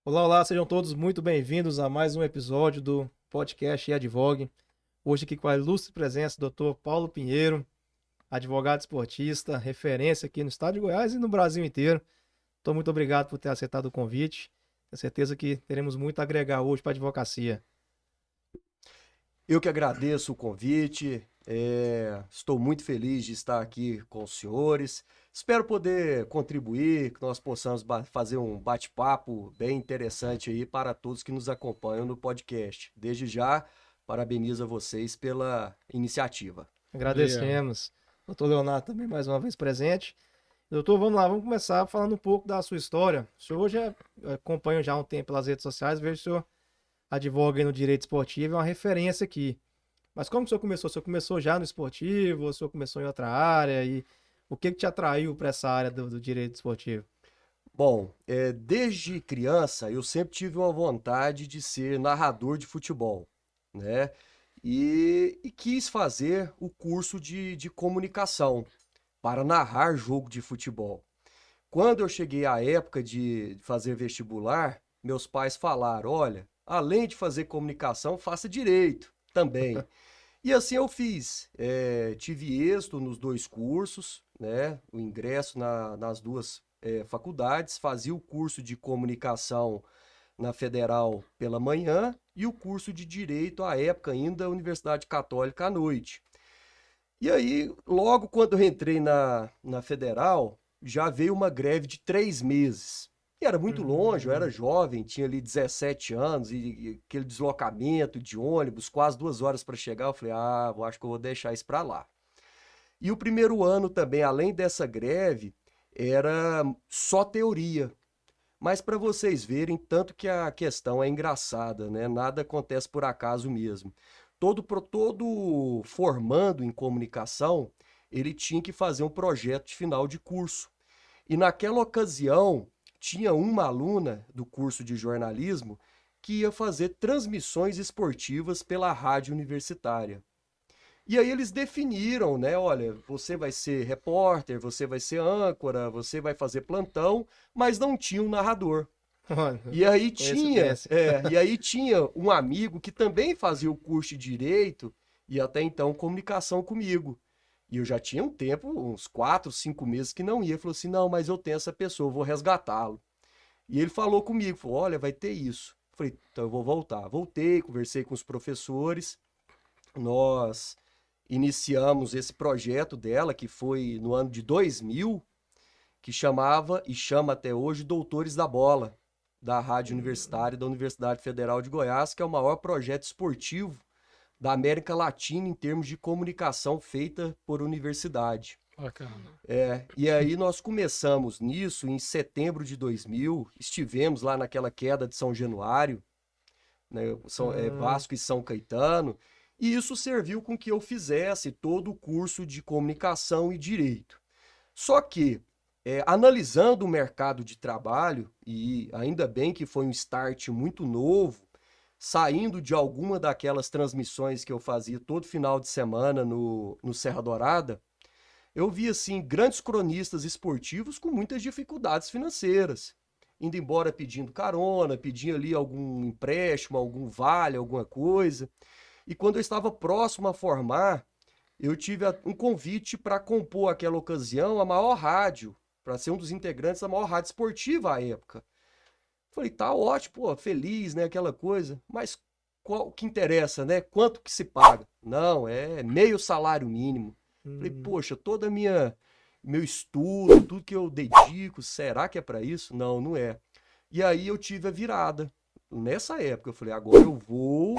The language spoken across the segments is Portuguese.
Olá, olá, sejam todos muito bem-vindos a mais um episódio do podcast E Advogue. Hoje aqui com a ilustre presença do Dr. Paulo Pinheiro, advogado esportista, referência aqui no estado de Goiás e no Brasil inteiro. Então, muito obrigado por ter aceitado o convite. Tenho certeza que teremos muito a agregar hoje para a advocacia. Eu que agradeço o convite, estou muito feliz de estar aqui com os senhores. Espero poder contribuir, que nós possamos fazer um bate-papo bem interessante aí para todos que nos acompanham no podcast. Desde já, parabenizo a vocês pela iniciativa. Obrigado. Agradecemos. Doutor Leonardo também mais uma vez presente. Doutor, vamos lá, vamos começar falando um pouco da sua história. O senhor hoje acompanha já há um tempo pelas redes sociais, vejo que o senhor advoga aí no direito esportivo, é uma referência aqui. Mas como que o senhor começou? O senhor começou já no esportivo, ou o senhor começou em outra área? E o que que te atraiu para essa área do direito esportivo? Bom, desde criança eu sempre tive uma vontade de ser narrador de futebol, né? E quis fazer o curso de comunicação para narrar jogo de futebol. Quando eu cheguei à época de fazer vestibular, meus pais falaram: olha, além de fazer comunicação, faça direito também. E assim eu fiz. Tive êxito nos dois cursos, né? O ingresso nas duas faculdades, fazia o curso de comunicação na Federal pela manhã e o curso de Direito, à época ainda, Universidade Católica à noite. E aí, logo quando eu entrei na Federal, já veio uma greve de 3 meses. E era muito longe, eu era Hum, jovem, tinha ali 17 anos, e aquele deslocamento de ônibus, quase 2 horas para chegar, eu falei, eu acho que eu vou deixar isso para lá. E o primeiro ano também, além dessa greve, era só teoria. Mas para vocês verem, tanto que a questão é engraçada, né? Nada acontece por acaso mesmo. Todo formando em comunicação, ele tinha que fazer um projeto de final de curso. E naquela ocasião, tinha uma aluna do curso de jornalismo que ia fazer transmissões esportivas pela rádio universitária. E aí eles definiram, né? Olha, você vai ser repórter, você vai ser âncora, você vai fazer plantão, mas não tinha um narrador. olha, E aí tinha, coincidência. um amigo que também fazia o curso de direito e até então comunicação comigo. E eu já tinha um tempo, uns 4, 5 meses que não ia. Ele falou assim: não, mas eu tenho essa pessoa, eu vou resgatá-lo. E ele falou comigo, falou: olha, vai ter isso. Eu falei: então eu vou voltar. Voltei, conversei com os professores, nós iniciamos esse projeto dela, que foi no ano de 2000, que chamava e chama até hoje Doutores da Bola, da Rádio Universitária da Universidade Federal de Goiás, que é o maior projeto esportivo da América Latina em termos de comunicação feita por universidade. Bacana. E aí nós começamos nisso em setembro de 2000, estivemos lá naquela queda de São Januário, né, Hum, Vasco e São Caetano, e isso serviu com que eu fizesse todo o curso de comunicação e direito. Só que, analisando o mercado de trabalho, e ainda bem que foi um start muito novo, saindo de alguma daquelas transmissões que eu fazia todo final de semana no Serra Dourada, eu vi assim grandes cronistas esportivos com muitas dificuldades financeiras, indo embora pedindo carona, pedindo ali algum empréstimo, algum vale, alguma coisa. E quando eu estava próximo a formar, eu tive um convite para compor aquela ocasião a maior rádio, para ser um dos integrantes da maior rádio esportiva à época. Falei, tá ótimo, pô, feliz, né, aquela coisa, mas qual o que interessa, né? Quanto que se paga? Não, é meio salário mínimo. Falei, hum. poxa, toda a minha meu estudo, tudo que eu dedico, será que é para isso? Não, não é. E aí eu tive a virada. Nessa época eu falei, agora eu vou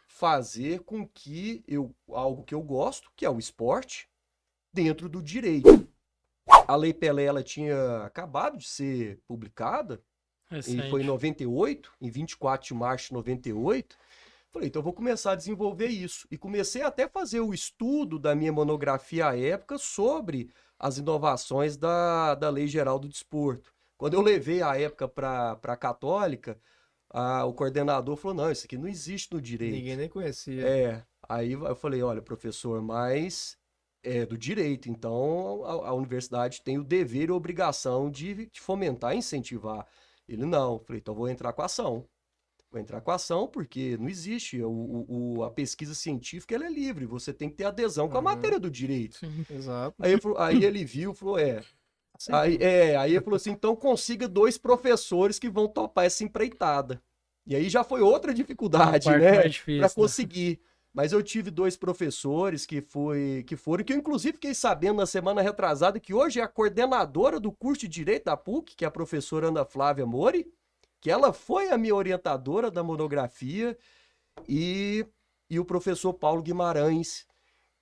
fazer com que algo que eu gosto, que é o esporte, dentro do direito. A Lei Pelé ela tinha acabado de ser publicada, e foi em Recente. 98, em 24 de março de 98. Falei, então eu vou começar a desenvolver isso. E comecei até a fazer o estudo da minha monografia à época sobre as inovações da Lei Geral do Desporto. Quando eu levei a época para a Católica, o coordenador falou: não, isso aqui não existe no Ninguém direito. nem conhecia. Aí eu falei: olha, professor, mas é do direito, então a universidade tem o dever e a obrigação de fomentar e incentivar. Ele não. Eu falei, então vou entrar com a ação. Vou entrar com a ação porque não existe. A pesquisa científica ela é livre, você tem que ter adesão com a Uhum. matéria do direito. Sim. Exato. Aí ele viu, falou, Aceitou. Aí ele falou assim, então consiga 2 professores que vão topar essa empreitada. E aí já foi outra A dificuldade, parte né, mais para difícil, né? conseguir. Mas eu tive 2 professores que foram, que eu inclusive fiquei sabendo na semana retrasada que hoje é a coordenadora do curso de Direito da PUC, que é a professora Ana Flávia Mori, que ela foi a minha orientadora da monografia, e, e o professor Paulo Guimarães,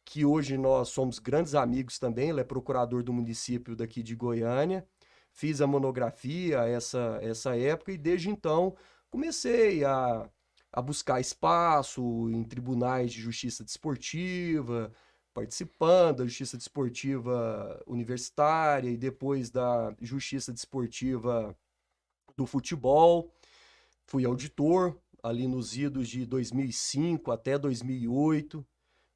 que hoje nós somos grandes amigos também, ele é procurador do município daqui de Goiânia. Fiz a monografia essa época e desde então comecei a buscar espaço em tribunais de justiça desportiva, participando da justiça desportiva universitária e depois da justiça desportiva do futebol. Fui auditor ali nos idos de 2005 até 2008.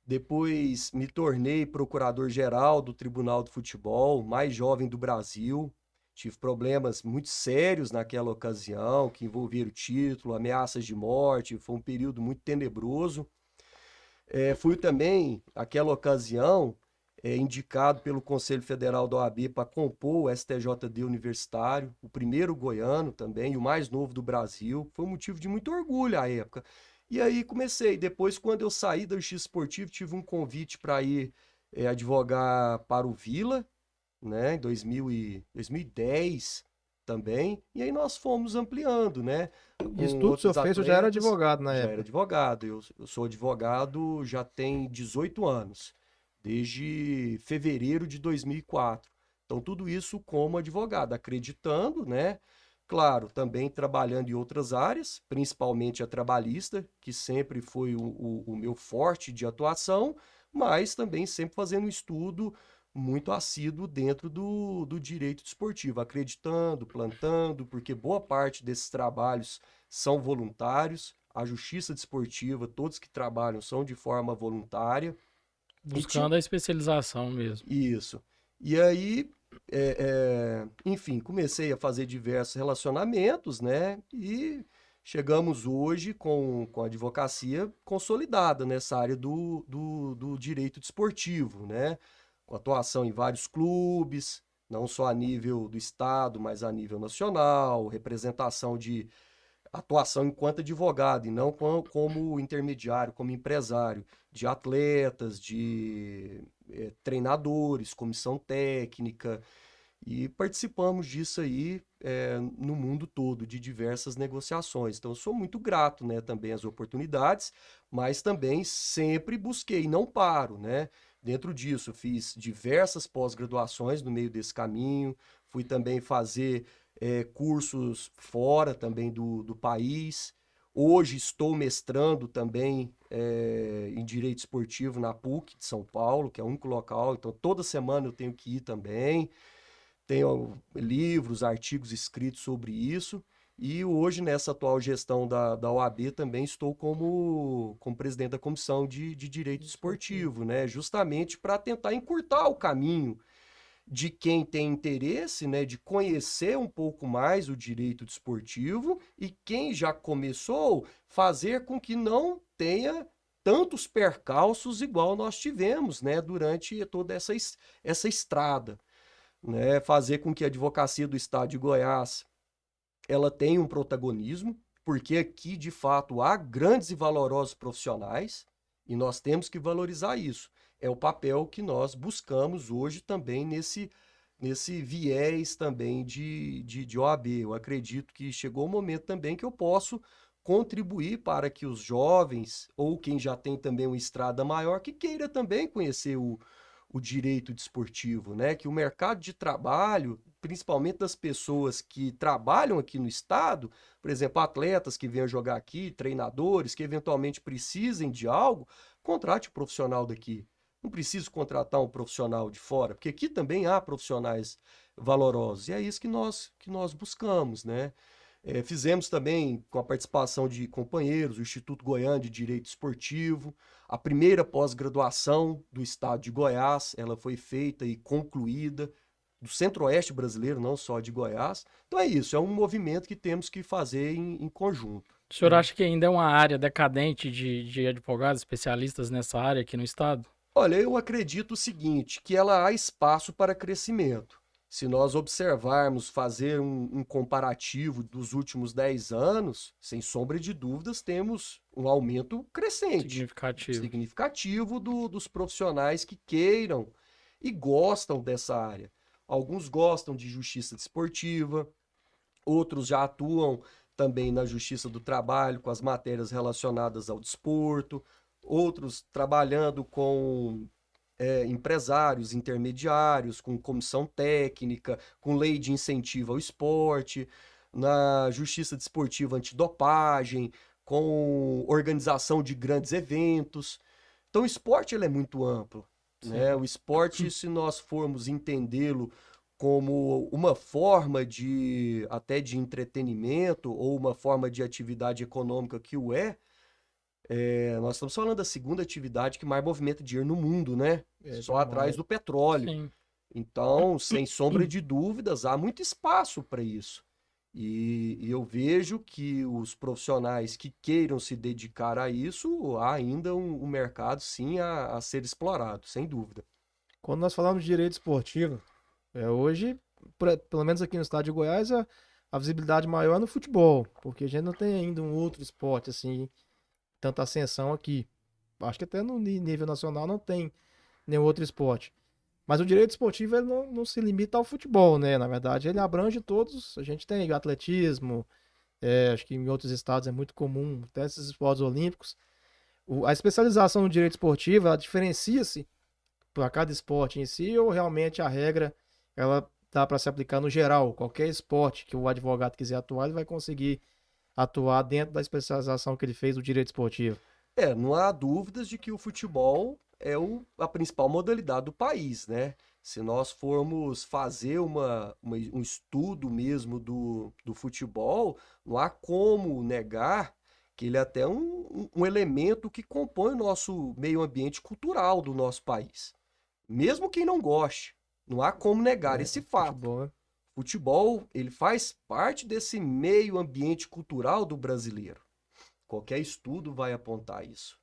Depois me tornei procurador-geral do Tribunal do Futebol, mais jovem do Brasil. Tive problemas muito sérios naquela ocasião, que envolveram título, ameaças de morte. Foi um período muito tenebroso. Fui também, naquela ocasião, indicado pelo Conselho Federal da OAB para compor o STJD universitário, o primeiro goiano também, e o mais novo do Brasil. Foi um motivo de muito orgulho à época. E aí comecei. Depois, quando eu saí da Justiça Esportiva, tive um convite para ir advogar para o Vila, né, em 2010 também. E aí nós fomos ampliando, né, Isso com tudo que o senhor outros fez, eu já era atletas. advogado na Já era época. advogado. Eu sou advogado já tem 18 anos, desde fevereiro de 2004. Então, tudo isso como advogado, acreditando, né? Claro, também trabalhando em outras áreas, principalmente a trabalhista, que sempre foi o meu forte de atuação, mas também sempre fazendo um estudo muito assíduo dentro do direito desportivo, acreditando, plantando, porque boa parte desses trabalhos são voluntários, a justiça desportiva, todos que trabalham são de forma voluntária. E tinha Buscando a especialização mesmo. isso. E aí, enfim, comecei a fazer diversos relacionamentos, né? E chegamos hoje com a advocacia consolidada nessa área do direito desportivo, né? Com atuação em vários clubes, não só a nível do estado, mas a nível nacional, representação de atuação enquanto advogado e não como intermediário, como empresário de atletas, de treinadores, comissão técnica, e participamos disso aí no mundo todo, de diversas negociações. Então, eu sou muito grato, né, também às oportunidades, mas também sempre busquei, não paro, né? Dentro disso, fiz diversas pós-graduações no meio desse caminho, fui também fazer cursos fora também do país. Hoje estou mestrando também em Direito Esportivo na PUC de São Paulo, que é o único local, então toda semana eu tenho que ir também. Tenho livros, artigos escritos sobre isso. E hoje, nessa atual gestão da OAB, também estou como presidente da Comissão de Direito Esportivo. Esportivo, né? Justamente para tentar encurtar o caminho de quem tem interesse, né, de conhecer um pouco mais o direito desportivo e quem já começou, fazer com que não tenha tantos percalços igual nós tivemos, né, durante toda essa estrada, né, fazer com que a advocacia do Estado de Goiás ela tenha um protagonismo, porque aqui de fato há grandes e valorosos profissionais e nós temos que valorizar isso. É o papel que nós buscamos hoje também nesse viés também de OAB. Eu acredito que chegou o momento também que eu posso contribuir para que os jovens, ou quem já tem também uma estrada maior, que queira também conhecer o direito desportivo, né? Que o mercado de trabalho, principalmente das pessoas que trabalham aqui no estado, por exemplo, atletas que venham jogar aqui, treinadores que eventualmente precisem de algo, contrate o profissional daqui. Não preciso contratar um profissional de fora, porque aqui também há profissionais valorosos. E é isso que nós buscamos, né? Fizemos também com a participação de companheiros, o Instituto Goiano de Direito Esportivo, a primeira pós-graduação do estado de Goiás, ela foi feita e concluída do centro-oeste brasileiro, não só de Goiás. Então é isso, é um movimento que temos que fazer em conjunto. O senhor acha que ainda é uma área decadente de advogados especialistas nessa área aqui no estado? Olha, eu acredito o seguinte, que ela há espaço para crescimento. Se nós observarmos, fazer um comparativo dos últimos 10 anos, sem sombra de dúvidas, temos um aumento crescente, Significativo. significativo dos profissionais que queiram e gostam dessa área. Alguns gostam de justiça desportiva, outros já atuam também na justiça do trabalho, com as matérias relacionadas ao desporto, outros trabalhando com empresários, intermediários, com comissão técnica, com lei de incentivo ao esporte, na justiça desportiva antidopagem, com organização de grandes eventos. Então, o esporte ele é muito amplo, né? O esporte, se nós formos entendê-lo como uma forma de até de entretenimento ou uma forma de atividade econômica que nós estamos falando da segunda atividade que mais movimenta dinheiro no mundo, né? Só atrás do petróleo. Sim. Então, sem sombra de dúvidas, há muito espaço para isso. E eu vejo que os profissionais que queiram se dedicar a isso, há ainda um mercado, sim, a ser explorado, sem dúvida. Quando nós falamos de direito esportivo, hoje, pelo menos aqui no estado de Goiás, a visibilidade maior é no futebol, porque a gente não tem ainda um outro esporte assim, tanta ascensão aqui. Acho que até no nível nacional não tem nenhum outro esporte. Mas o direito esportivo ele não se limita ao futebol, né? Na verdade, ele abrange todos. A gente tem atletismo, acho que em outros estados é muito comum, até esses esportes olímpicos. A especialização no direito esportivo, ela diferencia-se para cada esporte em si, ou realmente a regra ela dá para se aplicar no geral? Qualquer esporte que o advogado quiser atuar, ele vai conseguir atuar dentro da especialização que ele fez do direito esportivo. Não há dúvidas de que o futebol é a principal modalidade do país, né? Se nós formos fazer um estudo mesmo do futebol, não há como negar que ele é até um elemento que compõe o nosso meio ambiente cultural do nosso país. Mesmo quem não goste, não há como negar esse fato. Futebol, Futebol, ele faz parte desse meio ambiente cultural do brasileiro. Qualquer estudo vai apontar isso.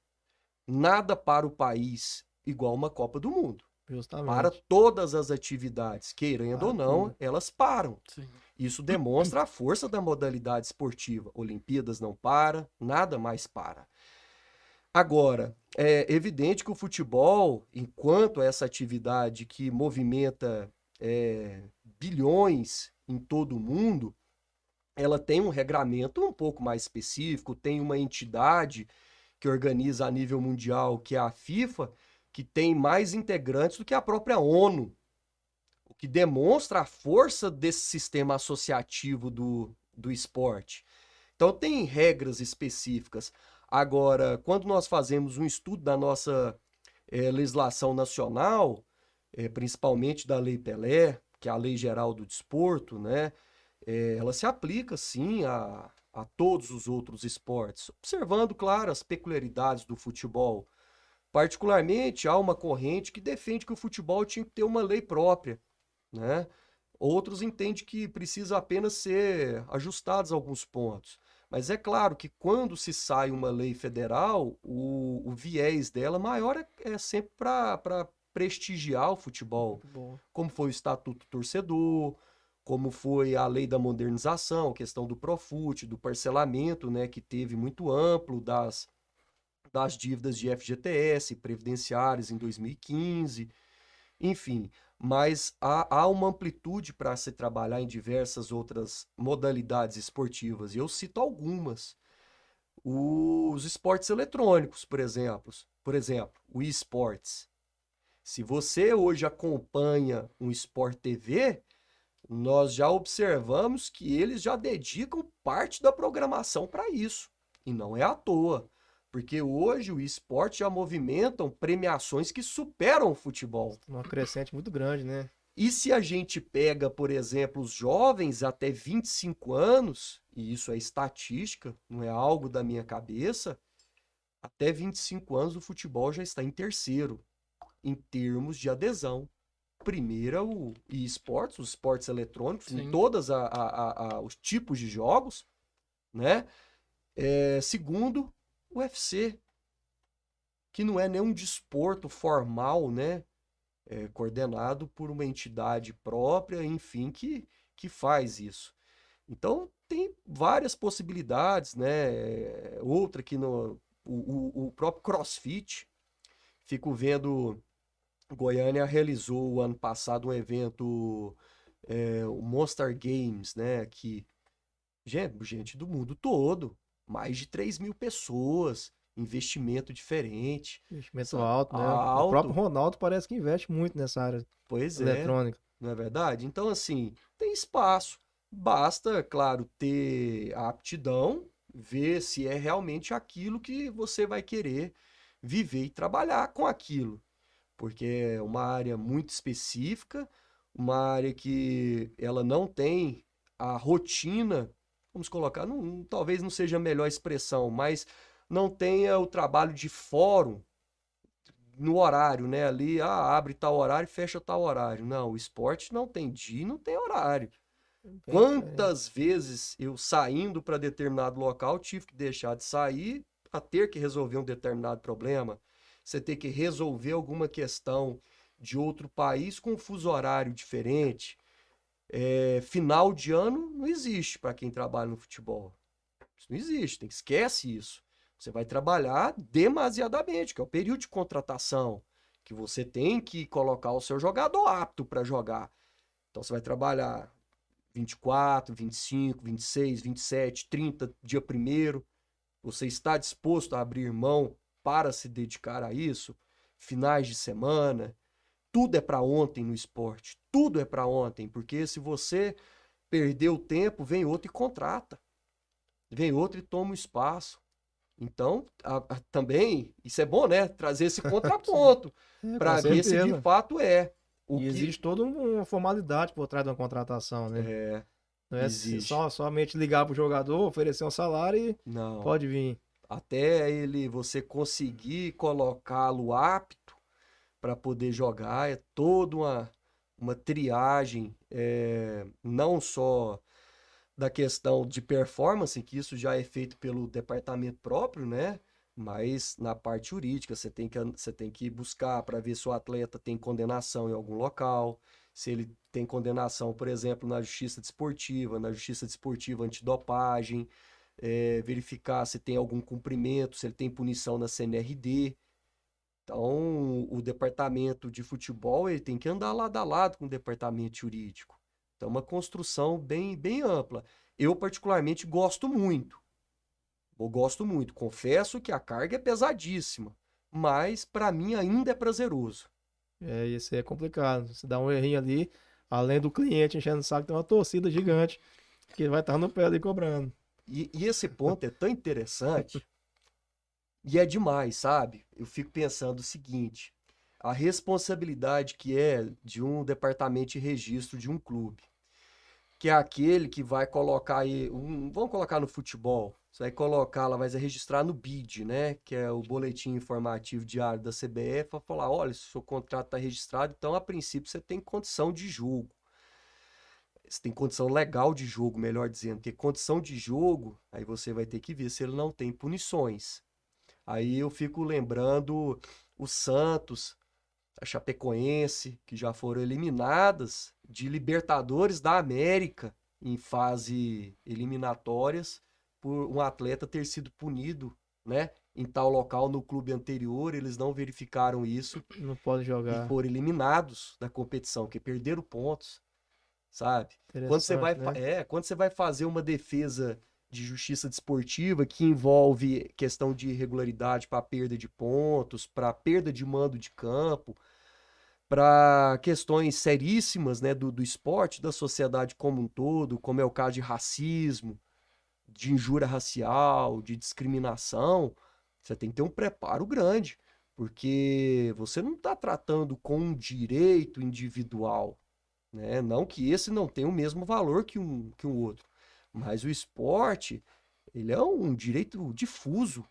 Nada para o país igual uma Copa do Mundo. justamente. Para todas as atividades, queirando ou não, tudo. elas param. Sim. Isso demonstra a força da modalidade esportiva. Olimpíadas não para, nada mais para. Agora, é evidente que o futebol, enquanto essa atividade que movimenta bilhões em todo o mundo, ela tem um regramento um pouco mais específico, tem uma entidade que organiza a nível mundial, que é a FIFA, que tem mais integrantes do que a própria ONU, o que demonstra a força desse sistema associativo do esporte. Então tem regras específicas. Agora, quando nós fazemos um estudo da nossa legislação nacional, principalmente da Lei Pelé, que é a Lei Geral do Desporto, né? Ela se aplica, sim, a todos os outros esportes, observando, claro, as peculiaridades do futebol. Particularmente, há uma corrente que defende que o futebol tinha que ter uma lei própria, né? Outros entendem que precisa apenas ser ajustados alguns pontos. Mas é claro que quando se sai uma lei federal, o viés dela maior é sempre para prestigiar o futebol, Bom. como foi o Estatuto Torcedor, como foi a lei da modernização, a questão do Profut, do parcelamento, né, que teve muito amplo das dívidas de FGTS, previdenciárias em 2015, enfim. Mas há uma amplitude para se trabalhar em diversas outras modalidades esportivas, e eu cito algumas. Os esportes eletrônicos, por exemplo, o eSports. Se você hoje acompanha um Sport TV, nós já observamos que eles já dedicam parte da programação para isso. E não é à toa, porque hoje o esporte já movimentam premiações que superam o futebol. Uma crescente muito grande, né? E se a gente pega, por exemplo, os jovens até 25 anos, e isso é estatística, não é algo da minha cabeça, até 25 anos o futebol já está em terceiro, em termos de adesão. primeiro, o esportes, os esportes eletrônicos, em Sim. todos os tipos de jogos, né? Segundo, o UFC, que não é nenhum desporto formal, né? Coordenado por uma entidade própria, enfim, que faz isso. Então, tem várias possibilidades, né? Outra que o próprio CrossFit, fico vendo, Goiânia realizou o ano passado um evento, o Monster Games, né? Que gente do mundo todo, mais de 3.000 pessoas, investimento diferente, Investimento alto, né? O próprio alto, Ronaldo parece que investe muito nessa área pois é, eletrônica. não é verdade? Então, assim, tem espaço. Basta, claro, ter a aptidão, ver se é realmente aquilo que você vai querer viver e trabalhar com aquilo. Porque é uma área muito específica, uma área que ela não tem a rotina, vamos colocar, talvez não seja a melhor expressão, mas não tenha o trabalho de fórum no horário, né? Ali, abre tal horário, fecha tal horário. Não, o esporte não tem dia, e não tem horário. Bem diferente. Quantas vezes eu saindo para determinado local tive que deixar de sair a ter que resolver um determinado problema? Você ter que resolver alguma questão de outro país com um fuso horário diferente. Final de ano não existe para quem trabalha no futebol. Isso não existe, esquece isso. Você vai trabalhar demasiadamente, que é o período de contratação, que você tem que colocar o seu jogador apto para jogar. Então você vai trabalhar 24, 25, 26, 27, 30, dia primeiro. Você está disposto a abrir mão para se dedicar a isso? Finais de semana. Tudo é para ontem no esporte. Tudo é para ontem, porque se você perder o tempo, vem outro e contrata. Vem outro e toma o espaço. Então, também, isso é bom, né? Trazer esse Sim. contraponto Com para ver se de certeza. fato é o E que existe toda uma formalidade por trás de uma contratação, né? é, Não é existe. somente ligar pro jogador, oferecer um salário e Não. pode vir. Até você conseguir colocá-lo apto para poder jogar, é toda uma triagem, não só da questão de performance, que isso já é feito pelo departamento próprio, né? Mas na parte jurídica, você tem que buscar para ver se o atleta tem condenação em algum local, se ele tem condenação, por exemplo, na justiça desportiva antidopagem, verificar se tem algum cumprimento, se ele tem punição na CNRD. Então, o departamento de futebol ele tem que andar lado a lado com o departamento jurídico. Então, uma construção bem, bem ampla. Eu, particularmente, gosto muito. Eu gosto muito. Confesso que a carga é pesadíssima, mas para mim ainda é prazeroso. Isso aí é complicado. Se dá um errinho ali, além do cliente enchendo o saco, tem uma torcida gigante que vai estar no pé ali cobrando. E esse ponto é tão interessante e é demais, sabe? Eu fico pensando o seguinte: a responsabilidade que é de um departamento de registro de um clube, que é aquele que vai colocar aí, vamos colocar no futebol, você vai colocar, ela vai registrar no BID, né, que é o Boletim Informativo Diário da CBF, vai falar, olha, se o seu contrato está registrado, então a princípio você tem condição de jogo. Você tem condição legal de jogo, melhor dizendo, porque condição de jogo, aí você vai ter que ver se ele não tem punições. Aí eu fico lembrando o Santos, a Chapecoense, que já foram eliminadas de Libertadores da América em fase eliminatórias por um atleta ter sido punido, né? Em tal local no clube anterior, eles não verificaram isso Não pode e jogar. foram eliminados da competição, que perderam pontos, sabe? Interessante, né? Quando você vai fazer uma defesa de justiça desportiva que envolve questão de irregularidade para perda de pontos, para perda de mando de campo, para questões seríssimas, né, do esporte, da sociedade como um todo, como é o caso de racismo, de injúria racial, de discriminação, você tem que ter um preparo grande, porque você não está tratando com um direito individual, né? Não que esse não tenha o mesmo valor que um outro, mas o esporte, ele é um direito difuso.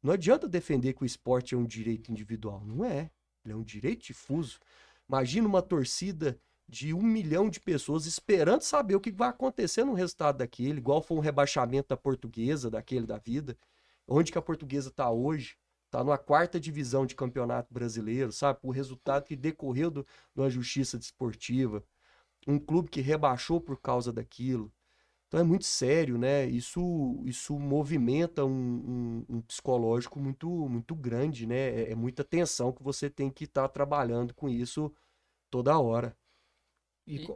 Não adianta defender que o esporte é um direito individual, não é. Ele é um direito difuso. Imagina uma torcida de 1 milhão de pessoas esperando saber o que vai acontecer no resultado daquele, igual foi um rebaixamento da Portuguesa, daquele da vida. Onde que a Portuguesa está hoje? Está numa 4ª divisão de campeonato brasileiro, sabe? O resultado que decorreu de uma justiça desportiva. Um clube que rebaixou por causa daquilo. Então é muito sério, né? Isso movimenta um psicológico muito grande, né? É muita tensão que você tem que estar trabalhando com isso toda hora.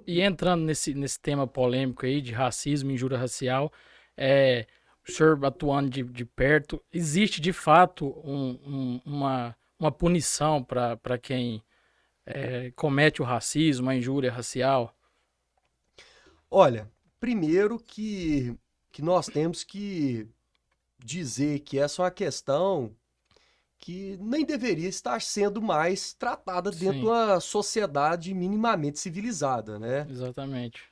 E entrando nesse tema polêmico aí de racismo, injúria racial, o senhor atuando de perto, existe de fato uma punição para quem comete o racismo, a injúria racial? Olha, primeiro que nós temos que dizer que essa é uma questão que nem deveria estar sendo mais tratada dentro Sim. de uma sociedade minimamente civilizada, né? Exatamente.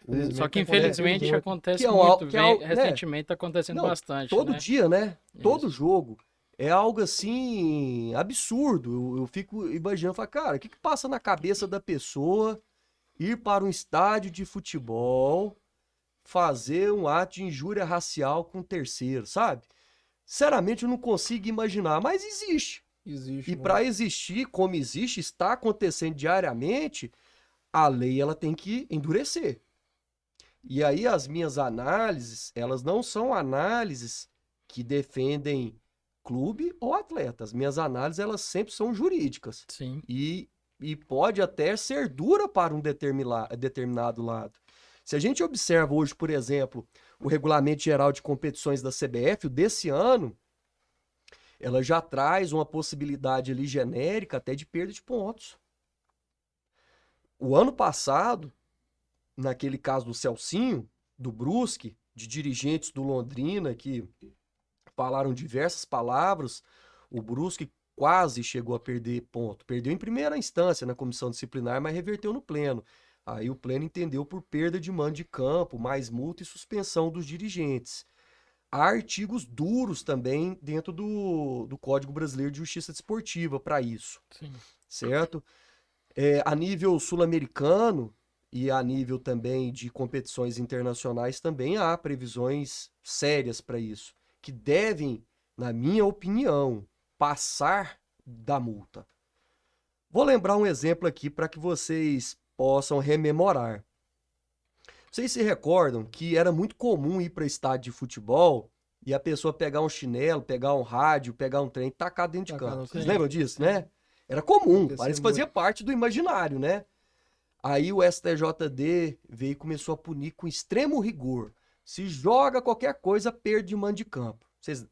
Infelizmente, Só que acontece infelizmente muito. acontece Que é muito. né? Recentemente está acontecendo Não, bastante, todo né? dia, né? Todo Isso. jogo. É algo assim absurdo. Eu fico imaginando, falo, cara, o que passa na cabeça da pessoa ir para um estádio de futebol, fazer um ato de injúria racial com um terceiro, sabe? Sinceramente, eu não consigo imaginar, mas existe. Existe E muito. para existir, como existe, está acontecendo diariamente, a lei ela tem que endurecer. E aí as minhas análises, elas não são análises que defendem clube ou atleta. As minhas análises, elas sempre são jurídicas. Sim. E pode até ser dura para um determinado lado. Se a gente observa hoje, por exemplo, o Regulamento Geral de Competições da CBF, o desse ano, ela já traz uma possibilidade ali genérica até de perda de pontos. O ano passado, naquele caso do Celcinho, do Brusque, de dirigentes do Londrina que falaram diversas palavras, o Brusque quase chegou a perder ponto. Perdeu em primeira instância na comissão disciplinar, mas reverteu no pleno. Aí o pleno entendeu por perda de mando de campo, mais multa e suspensão dos dirigentes. Há artigos duros também dentro do Código Brasileiro de Justiça Desportiva para isso, Sim. certo? A nível sul-americano e a nível também de competições internacionais também há previsões sérias para isso, que devem, na minha opinião, passar da multa. Vou lembrar um exemplo aqui para que vocês possam rememorar. Vocês se recordam que era muito comum ir para estádio de futebol e a pessoa pegar um chinelo, pegar um rádio, pegar um trem e tacar dentro de Tacar campo. no Vocês campo. lembram disso, né? Era comum, Acontecia parece que fazia muito. parte do imaginário, né? Aí o STJD veio e começou a punir com extremo rigor. Se joga qualquer coisa, perde mando de campo. Vocês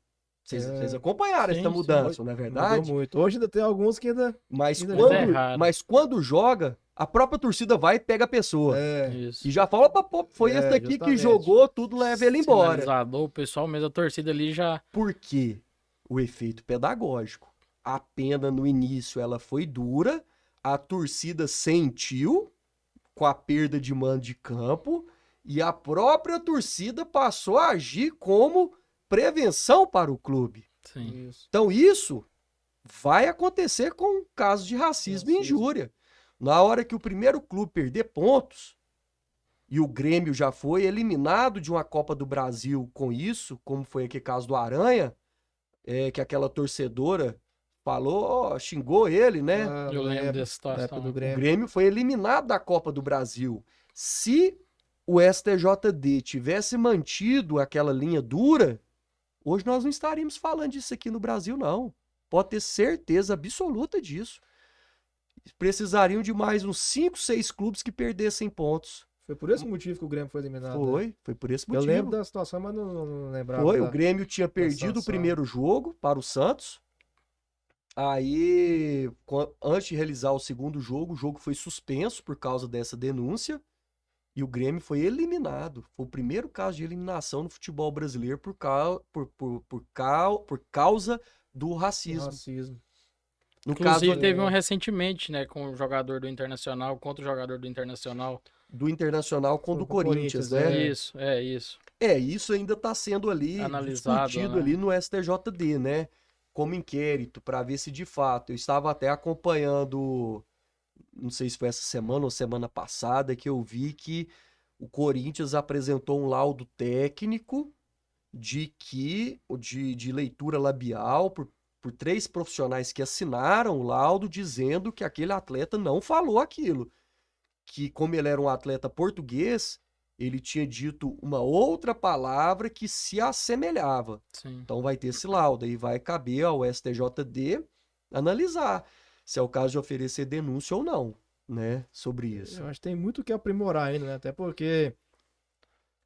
acompanharam Sim, essa sim. mudança, não é Mudou verdade? muito. Hoje ainda tem alguns que ainda. Mas Ainda Mas é raro. quando joga, a própria torcida vai e pega a pessoa. Isso. E já fala, "Pô, foi esse daqui que justamente. jogou, tudo leva ele embora." Sinalizador, o pessoal mesmo, a torcida ali já... Por quê? O efeito pedagógico. A pena no início ela foi dura, a torcida sentiu com a perda de mando de campo e a própria torcida passou a agir como prevenção para o clube. Sim. Isso. Então isso vai acontecer com casos de racismo e Racismo. injúria. Na hora que o primeiro clube perder pontos, e o Grêmio já foi eliminado de uma Copa do Brasil com isso, como foi aquele caso do Aranha, que aquela torcedora falou, xingou ele, né? Ah, Eu na lembro época- dessa na época situação. do O Grêmio. Grêmio foi eliminado da Copa do Brasil. Se o STJD tivesse mantido aquela linha dura, hoje nós não estaríamos falando disso aqui no Brasil, não. Pode ter certeza absoluta disso. Precisariam de mais uns 5, 6 clubes que perdessem pontos. Foi por esse motivo que o Grêmio foi eliminado. né? Foi por esse Eu motivo. lembro da situação, mas não lembrava. Foi, da- o Grêmio tinha perdido o sanção. primeiro jogo para o Santos. Aí, antes de realizar o segundo jogo, o jogo foi suspenso por causa dessa denúncia. E o Grêmio foi eliminado. Foi o primeiro caso de eliminação no futebol brasileiro por causa do racismo. Racismo. No Inclusive, caso teve um recentemente, né, com o jogador do Internacional, contra o jogador do Internacional. do Internacional com o Foi do com o Corinthians, Corinthians, né? Isso. Isso ainda está sendo ali Analisado, discutido né? ali no STJD, né? Como inquérito, para ver se de fato. Eu estava até acompanhando não sei se foi essa semana ou semana passada, que eu vi que o Corinthians apresentou um laudo técnico de leitura labial por 3 profissionais que assinaram o laudo dizendo que aquele atleta não falou aquilo. Que como ele era um atleta português, ele tinha dito uma outra palavra que se assemelhava. Sim. Então vai ter esse laudo e vai caber ao STJD analisar se é o caso de oferecer denúncia ou não, né, sobre isso. Eu acho que tem muito o que aprimorar ainda, né? Até porque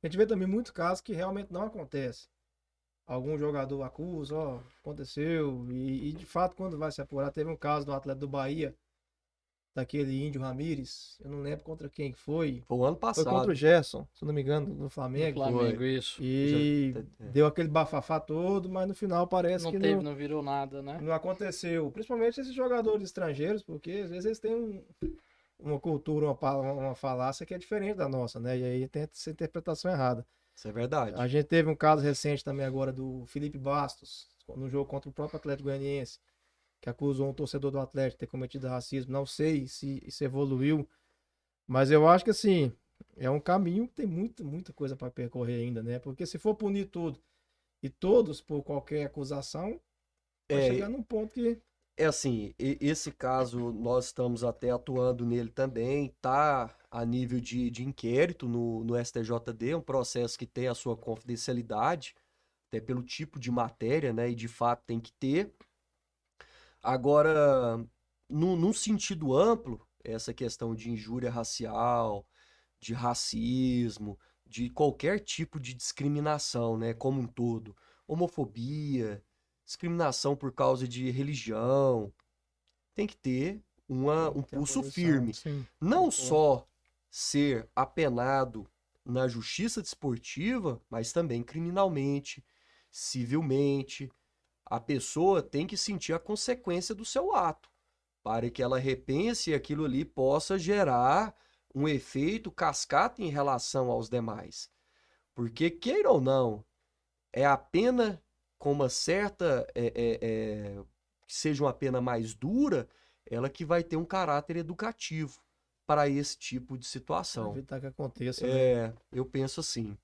a gente vê também muitos casos que realmente não acontece. Algum jogador acusa, ó, aconteceu, e de fato quando vai se apurar, teve um caso do atleta do Bahia, daquele Índio Ramírez, eu não lembro contra quem que foi. Foi o ano Foi contra o passado. Gerson, se não me engano, do No Flamengo. Flamengo, isso. E Já- deu aquele bafafá todo, mas no final parece Não que teve, não virou nada, né? não aconteceu. Principalmente esses jogadores estrangeiros, porque às vezes eles têm uma cultura, uma falácia que é diferente da nossa, né? E aí tem essa interpretação errada. Isso é verdade. A gente teve um caso recente também agora do Felipe Bastos, no jogo contra o próprio Atlético Goianiense, que acusou um torcedor do Atlético de ter cometido racismo. Não sei se isso evoluiu, mas eu acho que assim, é um caminho que tem muita coisa para percorrer ainda, né? Porque se for punir tudo e todos por qualquer acusação, vai É, chegar num ponto que é assim, esse caso nós estamos até atuando nele também, tá a nível de inquérito no STJD, um processo que tem a sua confidencialidade, até pelo tipo de matéria, né? E de fato tem que ter. Agora, num sentido amplo, essa questão de injúria racial, de racismo, de qualquer tipo de discriminação, né, como um todo, homofobia, discriminação por causa de religião, tem que ter um tem a pulso punição, firme. sim, Não concordo. só ser apenado na justiça desportiva, mas também criminalmente, civilmente. A pessoa tem que sentir a consequência do seu ato, para que ela repense e aquilo ali possa gerar um efeito cascata em relação aos demais. Porque, queira ou não, é a pena com uma certa, que seja uma pena mais dura, ela que vai ter um caráter educativo para esse tipo de Pra situação. evitar que aconteça, né? Eu penso assim.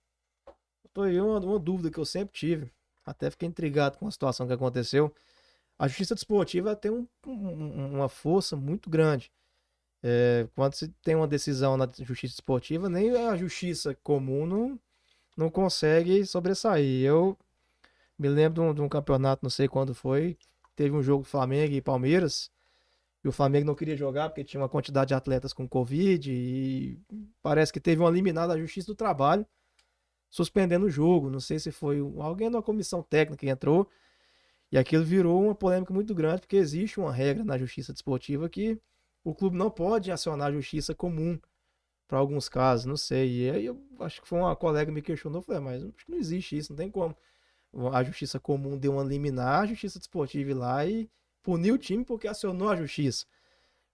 Tô aí uma dúvida que eu sempre tive, até fiquei intrigado com a situação que aconteceu. A justiça desportiva tem uma força muito grande. Quando se tem uma decisão na justiça desportiva, nem a justiça comum não consegue sobressair. Eu me lembro de um campeonato, não sei quando foi, teve um jogo Flamengo e Palmeiras, e o Flamengo não queria jogar porque tinha uma quantidade de atletas com Covid, e parece que teve uma liminar da Justiça do Trabalho suspendendo o jogo. Não sei se foi alguém da comissão técnica que entrou, e aquilo virou uma polêmica muito grande, porque existe uma regra na justiça desportiva que o clube não pode acionar a justiça comum para alguns casos, não sei. E aí eu acho que foi uma colega que me questionou, eu falei, mas acho que não existe isso, não tem como. A justiça comum deu uma liminar, a justiça desportiva ir lá e puniu o time porque acionou a justiça.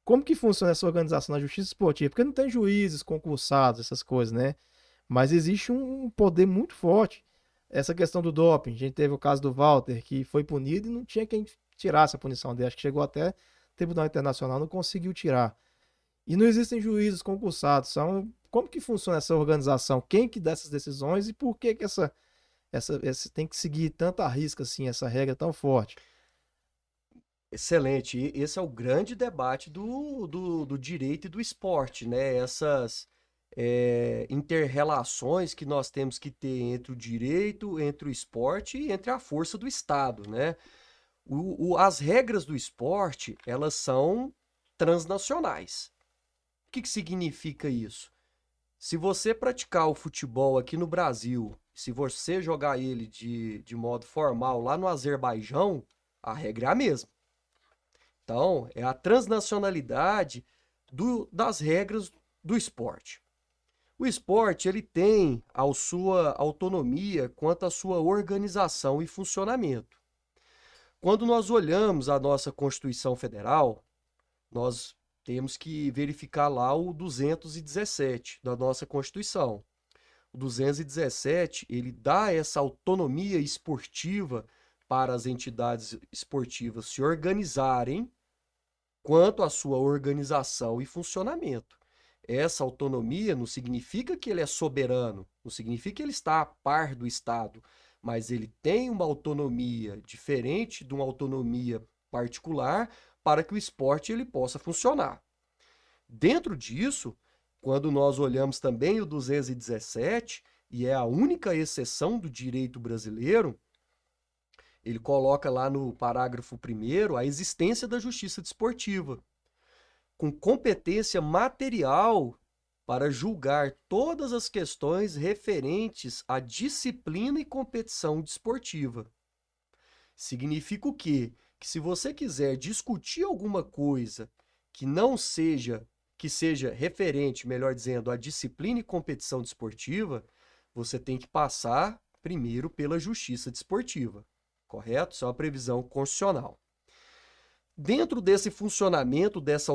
Como que funciona essa organização na justiça esportiva? Porque não tem juízes concursados, essas coisas, né? Mas existe um poder muito forte. Essa questão do doping, a gente teve o caso do Walter, que foi punido e não tinha quem tirasse a punição dele. Acho que chegou até o Tribunal Internacional, não conseguiu tirar. E não existem juízes concursados. Como que funciona essa organização? Quem que dá essas decisões e por que que essa tem que seguir tanta risca assim, essa regra tão forte? Excelente. E esse é o grande debate do direito e do esporte, né? Essas inter-relações que nós temos que ter entre o direito, entre o esporte e entre a força do Estado, né? As regras do esporte, elas são transnacionais. O que que significa isso? Se você praticar o futebol aqui no Brasil, se você jogar ele de modo formal lá no Azerbaijão, a regra é a mesma. Então, é a transnacionalidade das regras do esporte. O esporte ele tem a sua autonomia quanto à sua organização e funcionamento. Quando nós olhamos a nossa Constituição Federal, nós temos que verificar lá o 217 da nossa Constituição. O 217, ele dá essa autonomia esportiva para as entidades esportivas se organizarem quanto à sua organização e funcionamento. Essa autonomia não significa que ele é soberano, não significa que ele está a par do Estado, mas ele tem uma autonomia diferente de uma autonomia particular para que o esporte ele possa funcionar. Dentro disso, quando nós olhamos também o 217, e é a única exceção do direito brasileiro, ele coloca lá no parágrafo 1º a existência da justiça desportiva, com competência material para julgar todas as questões referentes à disciplina e competição desportiva. Significa o quê? Que se você quiser discutir alguma coisa que não seja, que seja referente, melhor dizendo, à disciplina e competição desportiva, você tem que passar primeiro pela justiça desportiva, correto? Isso é uma previsão constitucional. Dentro desse funcionamento, dessa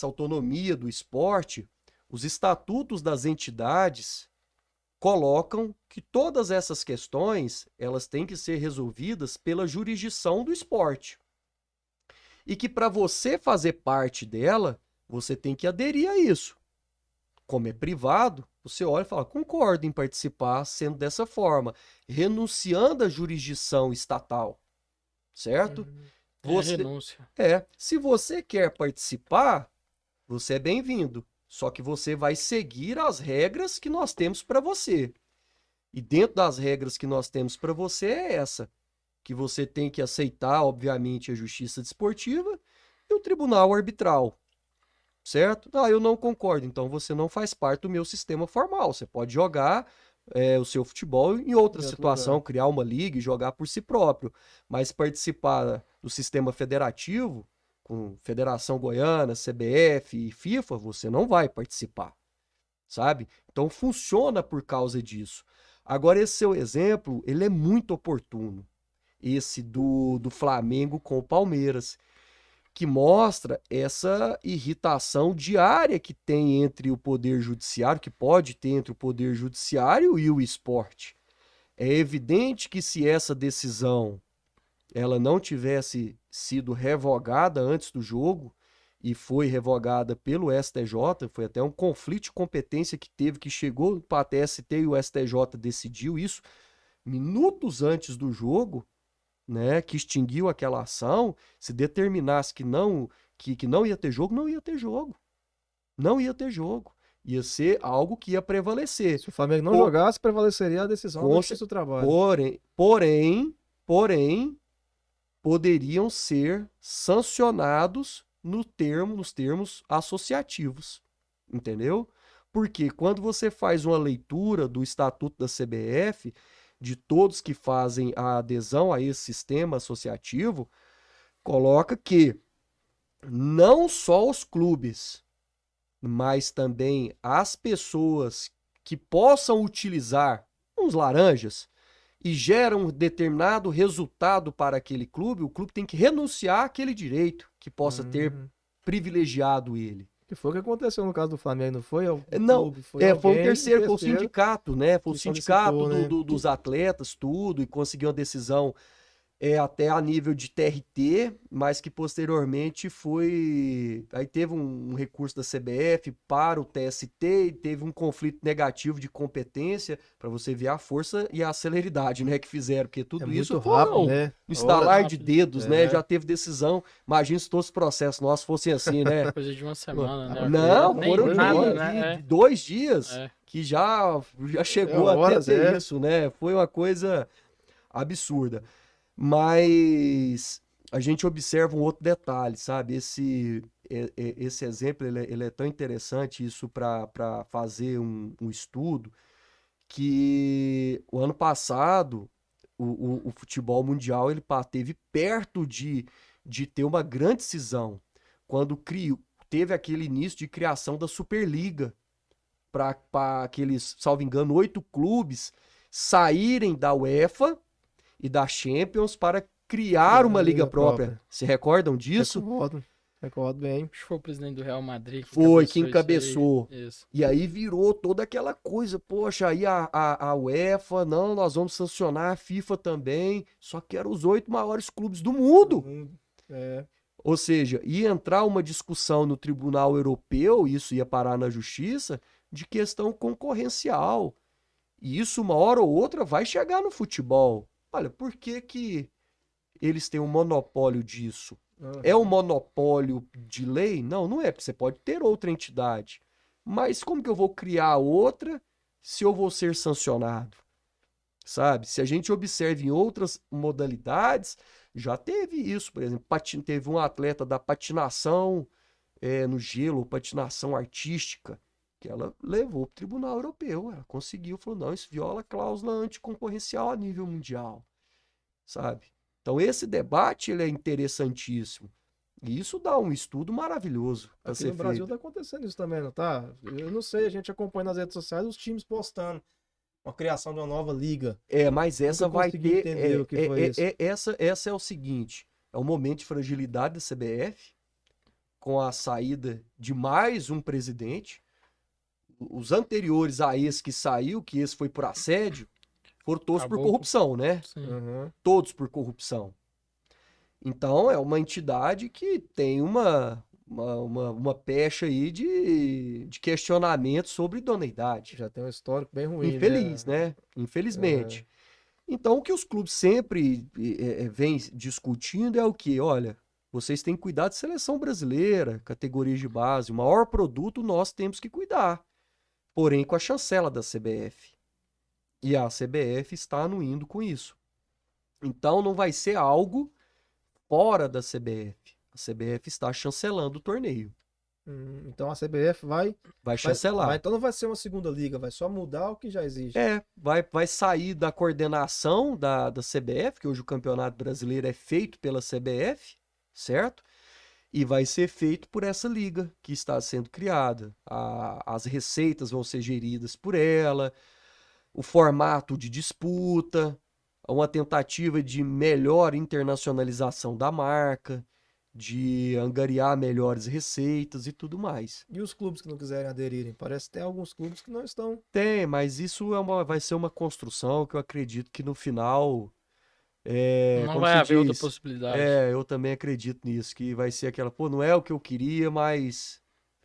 autonomia do esporte, os estatutos das entidades colocam que todas essas questões elas têm que ser resolvidas pela jurisdição do esporte. E que para você fazer parte dela, você tem que aderir a isso. Como é privado, você olha e fala, concordo em participar sendo dessa forma, renunciando à jurisdição estatal, certo? Renúncia. Se você quer participar, você é bem-vindo. Só que você vai seguir as regras que nós temos para você. E dentro das regras que nós temos para você é essa, que você tem que aceitar, obviamente, a justiça desportiva e o tribunal arbitral, certo? Eu não concordo, então você não faz parte do meu sistema formal. Você pode jogar o seu futebol em outra situação, criar uma liga e jogar por si próprio, mas participar do sistema federativo, com Federação Goiana, CBF e FIFA, você não vai participar, sabe? Então funciona por causa disso. Agora esse seu exemplo, ele é muito oportuno, esse do Flamengo com o Palmeiras, que mostra essa irritação diária que tem entre o poder judiciário, que pode ter entre o poder judiciário e o esporte. É evidente que se essa decisão ela não tivesse sido revogada antes do jogo, e foi revogada pelo STJ, foi até um conflito de competência que teve, que chegou para a TST e o STJ decidiu isso minutos antes do jogo, né, que extinguiu aquela ação. Se determinasse que não ia ter jogo, não ia ter jogo. Não ia ter jogo. Ia ser algo que ia prevalecer. Se o Flamengo não jogasse, prevaleceria a decisão da Justiça do Trabalho. Porém, poderiam ser sancionados nos termos associativos. Entendeu? Porque quando você faz uma leitura do Estatuto da CBF, de todos que fazem a adesão a esse sistema associativo, coloca que não só os clubes, mas também as pessoas que possam utilizar uns laranjas e geram um determinado resultado para aquele clube, o clube tem que renunciar àquele direito que possa ter privilegiado ele. Que foi o que aconteceu no caso do Flamengo, não foi? Foi um terceiro, foi o sindicato, né? Foi o sindicato dos atletas, tudo, e conseguiu uma decisão até a nível de TRT, mas que posteriormente aí teve um recurso da CBF para o TST e teve um conflito negativo de competência, para você ver a força e a celeridade, né, que fizeram, porque tudo isso muito rápido, né? No estalar de dedos, né, já teve decisão. Imagina se todos os processos nossos fossem assim, né? Coisa de uma semana, né? Não, foram nada, né? 2 dias que já chegou até ter isso, né? Foi uma coisa absurda. Mas a gente observa um outro detalhe, sabe? Esse exemplo ele é tão interessante, isso para fazer um estudo, que o ano passado o futebol mundial ele teve perto de ter uma grande cisão, quando teve aquele início de criação da Superliga, para aqueles, salvo engano, 8 clubes saírem da UEFA e da Champions para criar uma liga própria. Se recordam disso? Recordo bem. Acho que foi o presidente do Real Madrid que encabeçou. Isso. E aí virou toda aquela coisa, poxa, aí a UEFA, não, nós vamos sancionar a FIFA também, só que eram os 8 maiores clubes do mundo. Ou seja, ia entrar uma discussão no Tribunal Europeu, isso ia parar na Justiça, de questão concorrencial. E isso, uma hora ou outra, vai chegar no futebol. Olha, por que que eles têm um monopólio disso? É um monopólio de lei? Não, não é, porque você pode ter outra entidade. Mas como que eu vou criar outra se eu vou ser sancionado? Sabe? Se a gente observa em outras modalidades, já teve isso, por exemplo, teve um atleta da patinação no gelo, patinação artística, que ela levou para o Tribunal Europeu, ela conseguiu, falou, não, isso viola a cláusula anticoncorrencial a nível mundial, sabe? Então esse debate ele é interessantíssimo. E isso dá um estudo maravilhoso para Aqui ser no Brasil feito. tá acontecendo isso também, não tá? Eu não sei, a gente acompanha nas redes sociais os times postando uma criação de uma nova liga. Mas essa Nunca vai consegui ter. entender o que foi isso. Essa é o seguinte: é um momento de fragilidade da CBF, com a saída de mais um presidente. Os anteriores a esse que saiu, que esse foi por assédio, foram todos por Acabou. corrupção, né? Sim. Uhum. Todos por corrupção. Então, é uma entidade que tem uma pecha aí de questionamento sobre idoneidade. Já tem um histórico bem ruim, Infeliz, né? Infelizmente. Então, o que os clubes sempre vêm discutindo é o que? Olha, vocês têm que cuidar de seleção brasileira, categorias de base. O maior produto nós temos que cuidar. Porém, com a chancela da CBF. E a CBF está anuindo com isso. Então, não vai ser algo fora da CBF. A CBF está chancelando o torneio. Então a CBF Vai chancelar. então não vai ser uma segunda liga, vai só mudar o que já existe. Vai sair da coordenação da CBF, que hoje o Campeonato Brasileiro é feito pela CBF, certo? E vai ser feito por essa liga que está sendo criada. As receitas vão ser geridas por ela, o formato de disputa, uma tentativa de melhor internacionalização da marca, de angariar melhores receitas e tudo mais. E os clubes que não quiserem aderirem? Parece que tem alguns clubes que não estão. Tem, mas isso vai ser uma construção que eu acredito que no final. Não Como vai se haver outra diz? possibilidade. Eu também acredito nisso, que vai ser aquela, pô, não é o que eu queria, mas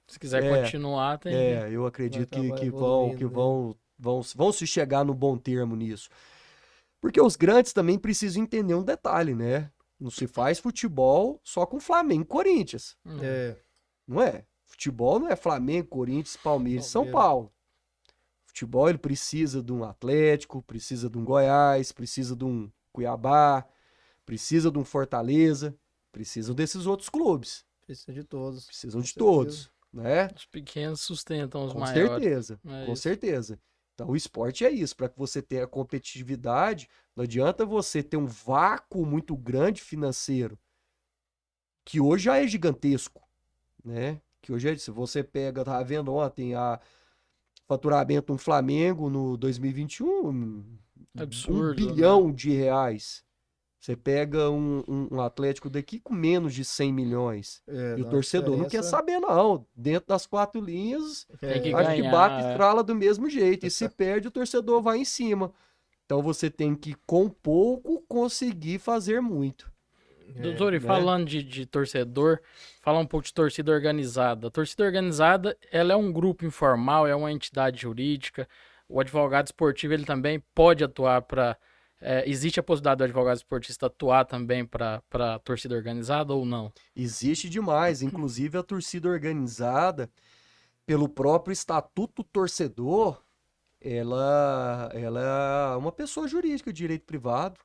Se quiser continuar, tem. eu acredito Vai que evoluindo, vão se chegar no bom termo nisso. Porque os grandes também precisam entender um detalhe, né? Não se faz futebol só com Flamengo e Corinthians, não é? Futebol não é Flamengo, Corinthians, Palmeiras e São Paulo. Futebol ele precisa de um Atlético, precisa de um Goiás, precisa de um Cuiabá, precisa de um Fortaleza, precisam desses outros clubes. Precisa de todos. Precisam Com de certeza. todos, né? Os pequenos sustentam os Com maiores. certeza, É com isso. certeza. Então, o esporte é isso, para que você tenha competitividade, não adianta você ter um vácuo muito grande financeiro, que hoje já é gigantesco, né? Que hoje se você pega, tava vendo ontem faturamento do Flamengo no 2021, Absurdo, 1 bilhão de reais. Você pega um Atlético daqui com menos de 100 milhões. E o dá uma torcedor não quer diferença. saber, não. Dentro das 4 linhas, Tem que acho que ganhar, bate e é. estrala do mesmo jeito. E se perde, o torcedor vai em cima. Então você tem que, com pouco, conseguir fazer muito. Doutor, e né? falando de torcedor, fala um pouco de torcida organizada. A torcida organizada, ela é um grupo informal, é uma entidade jurídica. O advogado esportivo, ele também pode atuar para... existe a possibilidade do advogado esportista atuar também para a torcida organizada ou não? Existe demais. Inclusive, a torcida organizada, pelo próprio Estatuto Torcedor, ela é uma pessoa jurídica de direito privado.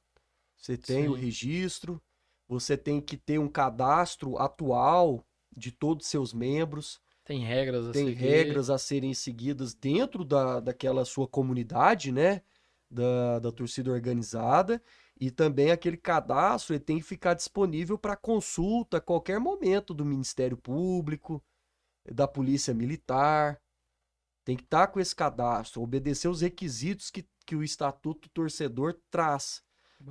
Você tem o Sim. registro, você tem que ter um cadastro atual de todos os seus membros, Tem regras a tem seguir. regras a serem seguidas dentro daquela sua comunidade, né? Da torcida organizada. E também aquele cadastro ele tem que ficar disponível para consulta a qualquer momento do Ministério Público, da Polícia Militar. Tem que estar com esse cadastro, obedecer os requisitos que o Estatuto Torcedor traz,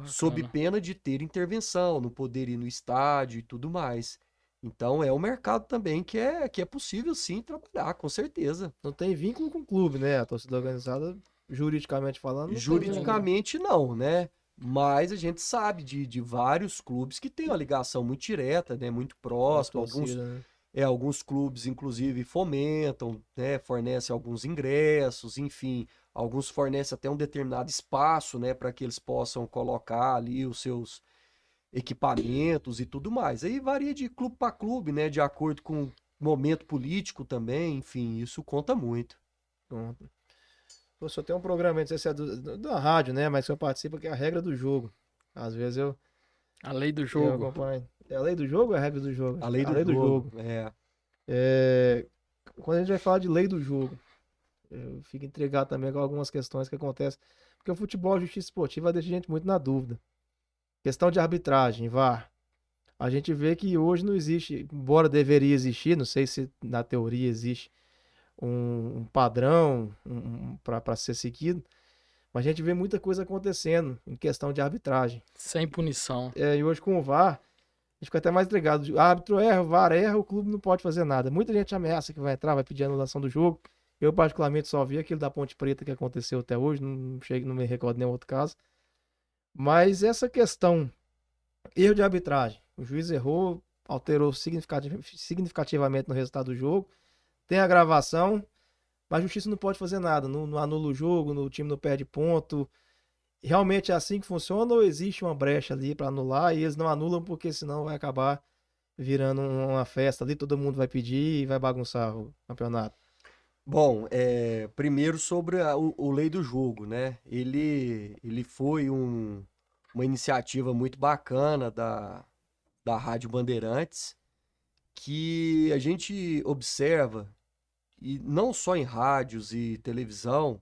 sob Bacana. pena de ter intervenção, não poder ir no estádio e tudo mais. Então é um mercado também que é possível sim trabalhar, com certeza. Não tem vínculo com o clube, né? A torcida organizada, juridicamente falando, não tem vínculo. Juridicamente não, né? Mas a gente sabe de vários clubes que têm uma ligação muito direta, né? Muito próxima. Torcida, né? Alguns clubes, inclusive, fomentam, né? Fornecem alguns ingressos, enfim. Alguns fornecem até um determinado espaço, né? Para que eles possam colocar ali os seus equipamentos e tudo mais. Aí varia de clube para clube, né? De acordo com o momento político também, enfim, isso conta muito. Pronto. Pô, só tem um programa, não sei se é da rádio, né? Mas que eu participo, que é a regra do jogo. Às vezes A lei do eu jogo. acompanho. É a lei do jogo ou é a regra do jogo? A lei A do lei do jogo, jogo. é. É, quando a gente vai falar de lei do jogo, eu fico intrigado também com algumas questões que acontecem. Porque o futebol, a justiça esportiva, deixa a gente muito na dúvida. Questão de arbitragem, VAR. A gente vê que hoje não existe, embora deveria existir, não sei se na teoria existe um padrão para ser seguido, mas a gente vê muita coisa acontecendo em questão de arbitragem. Sem punição. E hoje com o VAR, a gente fica até mais ligado. O árbitro erra, o VAR erra, o clube não pode fazer nada. Muita gente ameaça que vai entrar, vai pedir anulação do jogo. Eu, particularmente, só vi aquilo da Ponte Preta que aconteceu até hoje, não me recordo nenhum outro caso. Mas essa questão, erro de arbitragem, o juiz errou, alterou significativamente no resultado do jogo, tem a gravação, mas a justiça não pode fazer nada, não anula o jogo, o time não perde ponto. Realmente é assim que funciona ou existe uma brecha ali para anular e eles não anulam porque senão vai acabar virando uma festa ali, todo mundo vai pedir e vai bagunçar o campeonato? Bom, primeiro sobre o lei do jogo, né? Ele foi uma iniciativa muito bacana da Rádio Bandeirantes, que a gente observa, e não só em rádios e televisão,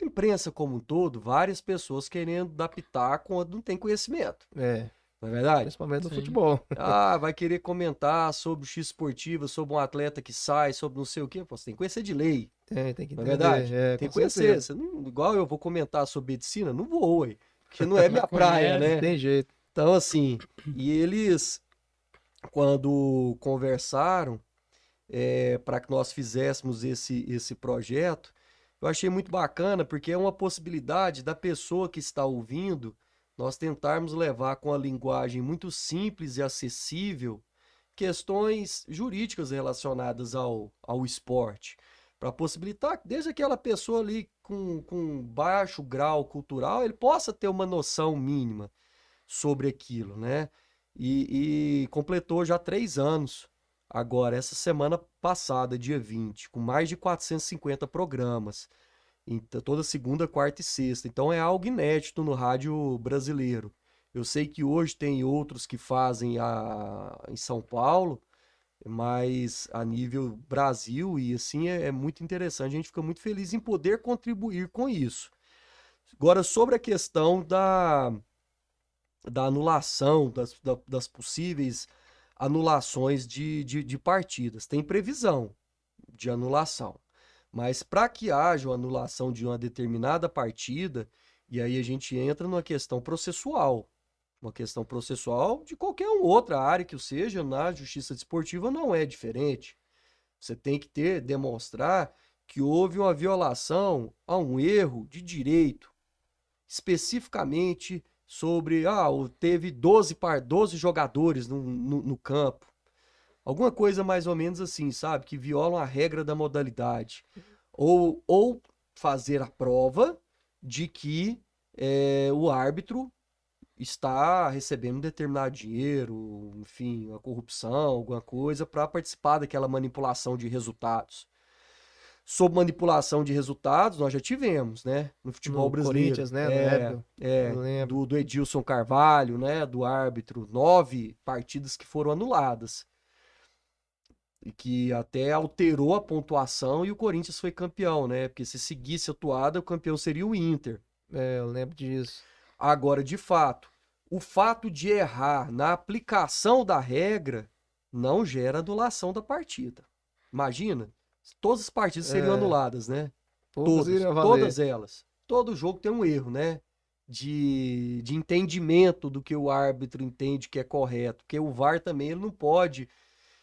imprensa como um todo, várias pessoas querendo dar pitaco quando não tem conhecimento, É, não é verdade? principalmente no Sim. futebol. Ah, vai querer comentar sobre o X esportiva, sobre um atleta que sai, sobre não sei o quê. Pô, você tem que conhecer de lei, Tem que não é entender, verdade? Tem com que conhecer. certeza. Você igual eu vou comentar sobre medicina, não vou, ué, porque não é minha praia, conhece, né? Tem jeito. Então, assim, e eles, quando conversaram, para que nós fizéssemos esse projeto, eu achei muito bacana, porque é uma possibilidade da pessoa que está ouvindo, nós tentarmos levar com a linguagem muito simples e acessível questões jurídicas relacionadas ao esporte, para possibilitar que desde aquela pessoa ali com baixo grau cultural, ele possa ter uma noção mínima sobre aquilo, né? E completou já 3 anos. Agora, essa semana passada, dia 20, com mais de 450 programas. Então, toda segunda, quarta e sexta. Então é algo inédito no rádio brasileiro. Eu sei que hoje tem outros que fazem em São Paulo, mas a nível Brasil, e assim é muito interessante. A gente fica muito feliz em poder contribuir com isso. Agora, sobre a questão da anulação, das possíveis anulações de partidas. Tem previsão de anulação. Mas para que haja uma anulação de uma determinada partida, e aí a gente entra numa questão processual. Uma questão processual de qualquer outra área que o seja, na justiça desportiva não é diferente. Você tem que demonstrar que houve uma violação a um erro de direito, especificamente sobre, teve 12 jogadores no campo. Alguma coisa mais ou menos assim, sabe? Que violam a regra da modalidade. Ou fazer a prova de que o árbitro está recebendo um determinado dinheiro, enfim, uma corrupção, alguma coisa, para participar daquela manipulação de resultados. Sob manipulação de resultados, nós já tivemos, né? No futebol No brasileiro. Corinthians, né? Na época, eu lembro. Do Edilson Carvalho, né? Do árbitro. 9 partidas que foram anuladas. E que até alterou a pontuação e o Corinthians foi campeão, né? Porque se seguisse a toada, o campeão seria o Inter. Eu lembro disso. Agora, de fato, o fato de errar na aplicação da regra não gera anulação da partida. Imagina, todas as partidas seriam anuladas, né? Poucos iriam valer. Todas elas. Todo jogo tem um erro, né? De entendimento do que o árbitro entende que é correto. Porque o VAR também ele não pode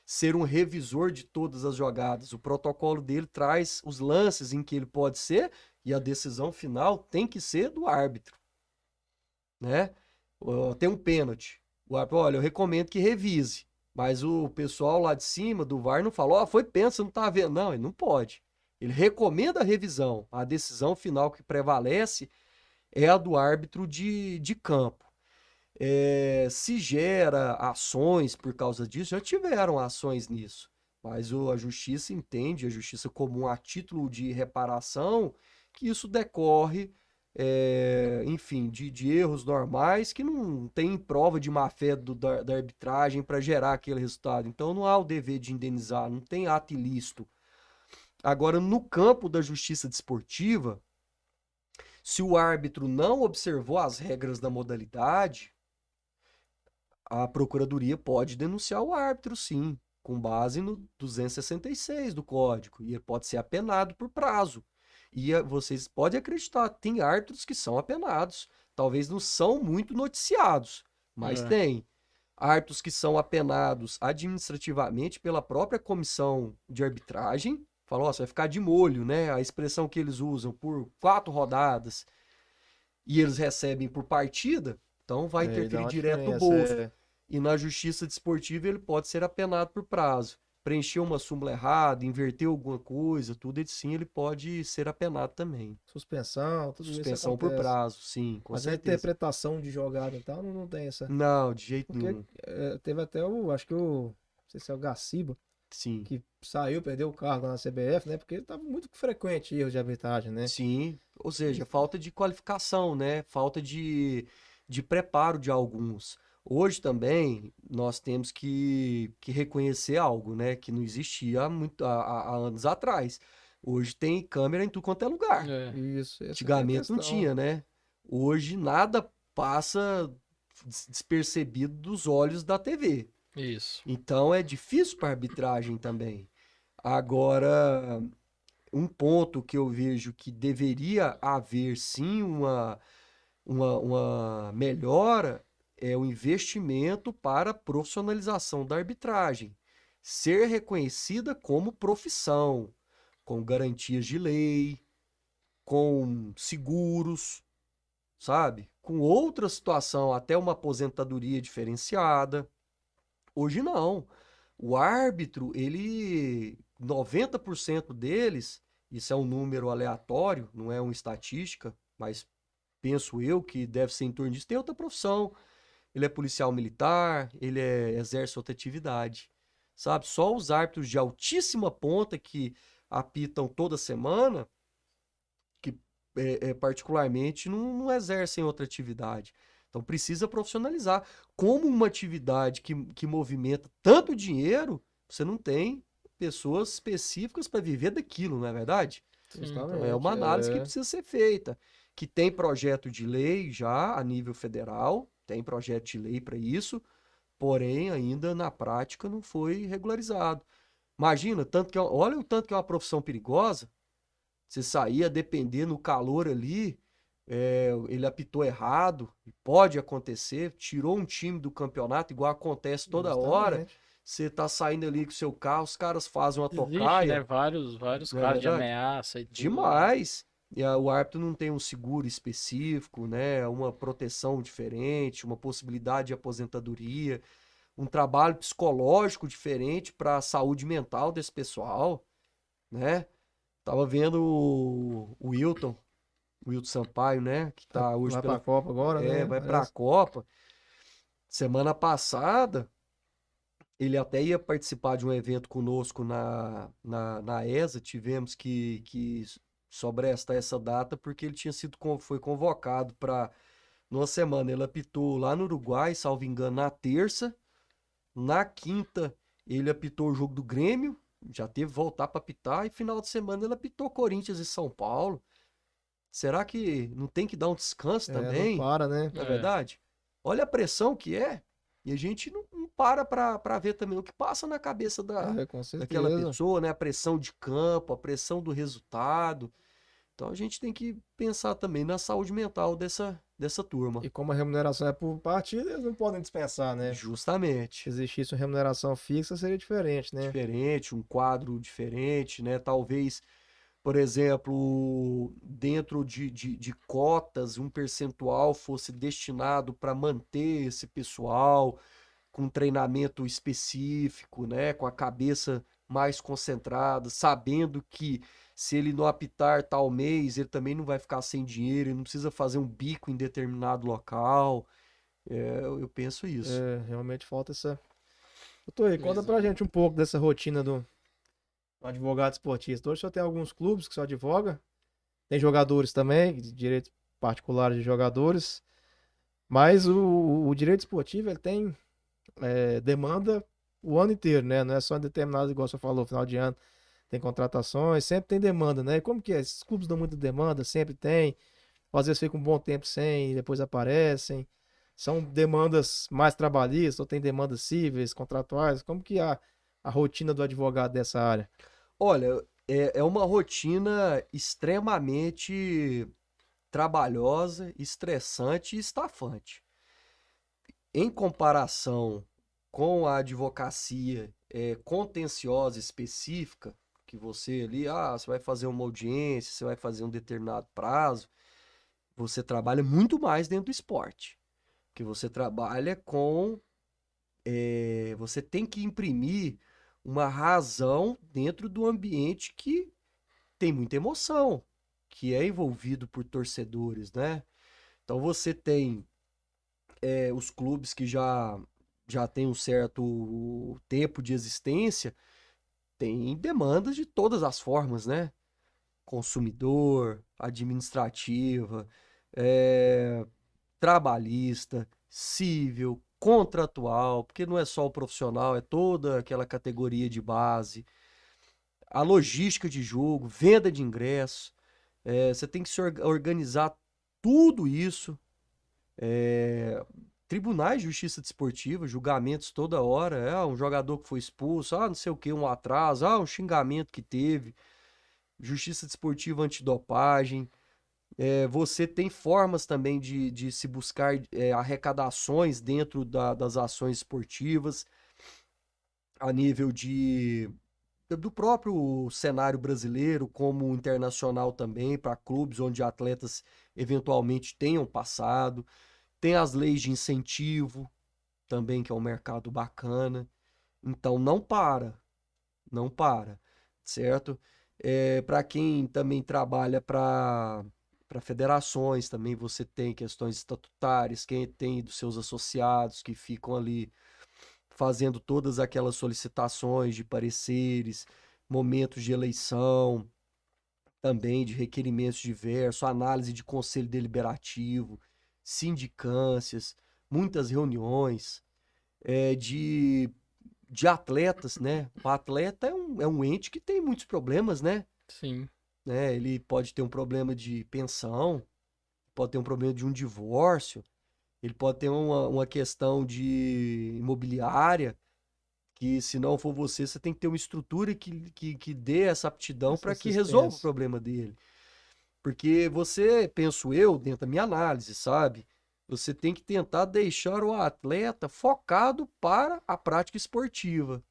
ser um revisor de todas as jogadas. O protocolo dele traz os lances em que ele pode ser e a decisão final tem que ser do árbitro. né? Tem um pênalti. O árbitro, olha, eu recomendo que revise. Mas o pessoal lá de cima do VAR não falou, foi pênalti, você não tá vendo. Não, ele não pode. Ele recomenda a revisão. A decisão final que prevalece é a do árbitro de campo. Se gera ações por causa disso, já tiveram ações nisso. Mas a justiça entende, a justiça comum a título de reparação, que isso decorre, enfim, de erros normais que não tem prova de má-fé da arbitragem para gerar aquele resultado. Então não há o dever de indenizar, não tem ato ilícito. Agora, no campo da justiça desportiva, se o árbitro não observou as regras da modalidade, a procuradoria pode denunciar o árbitro, sim, com base no 266 do Código, e ele pode ser apenado por prazo. E vocês podem acreditar, tem árbitros que são apenados, talvez não são muito noticiados, mas tem. Árbitros que são apenados administrativamente pela própria comissão de arbitragem, falam, você vai ficar de molho, né? A expressão que eles usam por 4 rodadas e eles recebem por partida, então vai interferir direto no bolso. E na justiça desportiva ele pode ser apenado por prazo. Preencheu uma súmula errada, inverteu alguma coisa, tudo sim, ele pode ser apenado também. Suspensão, tudo isso acontece. Suspensão por prazo, sim, com certeza. Mas a interpretação de jogada e tal não tem essa. Não, de jeito nenhum. Teve até acho que não sei se é o Gaciba, sim, que saiu, perdeu o cargo na CBF, né? Porque estava muito frequente erros de arbitragem, né? Sim, ou seja, falta de qualificação, né? Falta de preparo de alguns. Hoje também nós temos que reconhecer algo, né? Que não existia há anos atrás. Hoje tem câmera em tudo quanto é lugar. Isso. Antigamente não tinha, né? Hoje nada passa despercebido dos olhos da TV. Isso. Então é difícil para arbitragem também. Agora, um ponto que eu vejo que deveria haver sim uma melhora é o investimento para a profissionalização da arbitragem. Ser reconhecida como profissão, com garantias de lei, com seguros, sabe? Com outra situação, até uma aposentadoria diferenciada. Hoje não. O árbitro, 90% deles, isso é um número aleatório, não é uma estatística, mas penso eu que deve ser em torno disso, tem outra profissão. Ele é policial militar, ele exerce outra atividade, sabe? Só os árbitros de altíssima ponta que apitam toda semana, que particularmente não exercem outra atividade. Então precisa profissionalizar. Como uma atividade que movimenta tanto dinheiro, você não tem pessoas específicas para viver daquilo, não é verdade? Então é uma análise que precisa ser feita. Que tem projeto de lei já a nível federal, tem projeto de lei para isso, porém ainda na prática não foi regularizado. Imagina, olha o tanto que é uma profissão perigosa. Você sair a depender no calor ali, ele apitou errado, pode acontecer, tirou um time do campeonato, igual acontece toda hora. Você tá saindo ali com o seu carro, os caras fazem uma tocaia. Né? Vários casos de ameaça e tudo. Demais. E o árbitro não tem um seguro específico, né? Uma proteção diferente, uma possibilidade de aposentadoria, um trabalho psicológico diferente para a saúde mental desse pessoal, né? Tava vendo o Wilton Sampaio, né? Que tá hoje vai pra Copa agora, né? Vai pra Copa. Semana passada, ele até ia participar de um evento conosco na ESA. Tivemos que sobrestar essa data porque ele foi convocado para numa semana. Ele apitou lá no Uruguai, salvo engano, na terça. Na quinta, ele apitou o jogo do Grêmio, já teve que voltar para apitar. E final de semana, ele apitou Corinthians e São Paulo. Será que não tem que dar um descanso também? Não para, né? Não é verdade? Olha a pressão que é. E a gente não para ver também o que passa na cabeça daquela pessoa, né? A pressão de campo, a pressão do resultado. Então a gente tem que pensar também na saúde mental dessa turma. E como a remuneração é por partida, eles não podem dispensar, né? Justamente. Se existisse uma remuneração fixa, seria diferente, né? Diferente, um quadro diferente, né? Talvez por exemplo, dentro de cotas, um percentual fosse destinado para manter esse pessoal com treinamento específico, né, com a cabeça mais concentrada, sabendo que se ele não apitar tal mês, ele também não vai ficar sem dinheiro, ele não precisa fazer um bico em determinado local. Eu penso isso. Realmente falta essa. Doutor, aí, conta pra Exato. gente um pouco dessa rotina do advogado esportista. Hoje só tem alguns clubes que só advoga. Tem jogadores também, direitos particulares de jogadores. Mas o direito esportivo, ele tem demanda o ano inteiro, né? Não é só em determinado, igual você falou, final de ano. Tem contratações, sempre tem demanda, né? E como que é? Esses clubes dão muita demanda, sempre tem. Às vezes ficam um bom tempo sem, e depois aparecem. São demandas mais trabalhistas, ou tem demandas cíveis, contratuais? Como que é a rotina do advogado dessa área? Olha, é uma rotina extremamente trabalhosa, estressante e estafante. Em comparação com a advocacia contenciosa específica, que você ali, você vai fazer uma audiência, você vai fazer um determinado prazo, você trabalha muito mais dentro do esporte. Que você trabalha com. Você tem que imprimir uma razão dentro do ambiente que tem muita emoção, que é envolvido por torcedores, né? Então você tem os clubes que já têm um certo tempo de existência, tem demandas de todas as formas, né? Consumidor, administrativa, eh, trabalhista, cível, contratual, porque não é só o profissional, é toda aquela categoria de base, a logística de jogo, venda de ingresso, você tem que se organizar tudo isso, tribunais de justiça desportiva, julgamentos toda hora, um jogador que foi expulso, não sei o que, um atraso, um xingamento que teve, justiça desportiva antidopagem. Você tem formas também de se buscar arrecadações dentro das ações esportivas, a nível do próprio cenário brasileiro, como internacional também, para clubes onde atletas eventualmente tenham passado. Tem as leis de incentivo também, que é um mercado bacana. Então não para, certo? Para quem também trabalha para federações, também você tem questões estatutárias, quem tem dos seus associados que ficam ali fazendo todas aquelas solicitações de pareceres, momentos de eleição, também de requerimentos diversos, análise de conselho deliberativo, sindicâncias, muitas reuniões, de atletas, né? O atleta é um ente que tem muitos problemas, né? Sim. Ele pode ter um problema de pensão, pode ter um problema de um divórcio, ele pode ter uma questão de imobiliária, que se não for você, você tem que ter uma estrutura que dê essa aptidão Essa para que resolva o assistência. problema dele. Porque você, penso eu, dentro da minha análise, sabe? Você tem que tentar deixar o atleta focado para a prática esportiva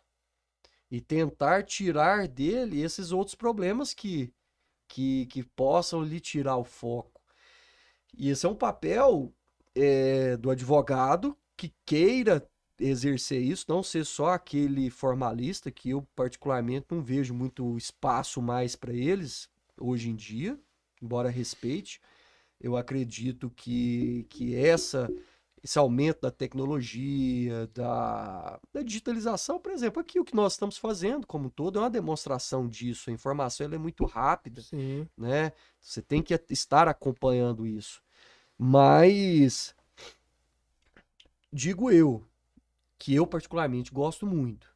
e tentar tirar dele esses outros problemas que possam lhe tirar o foco. E esse é um papel do advogado que queira exercer isso, não ser só aquele formalista, que eu particularmente não vejo muito espaço mais para eles hoje em dia, embora respeite. Eu acredito que esse aumento da tecnologia, da digitalização, por exemplo, aqui o que nós estamos fazendo como um todo é uma demonstração disso. A informação ela é muito rápida, Sim. né? Você tem que estar acompanhando isso. Mas digo eu que eu particularmente gosto muito.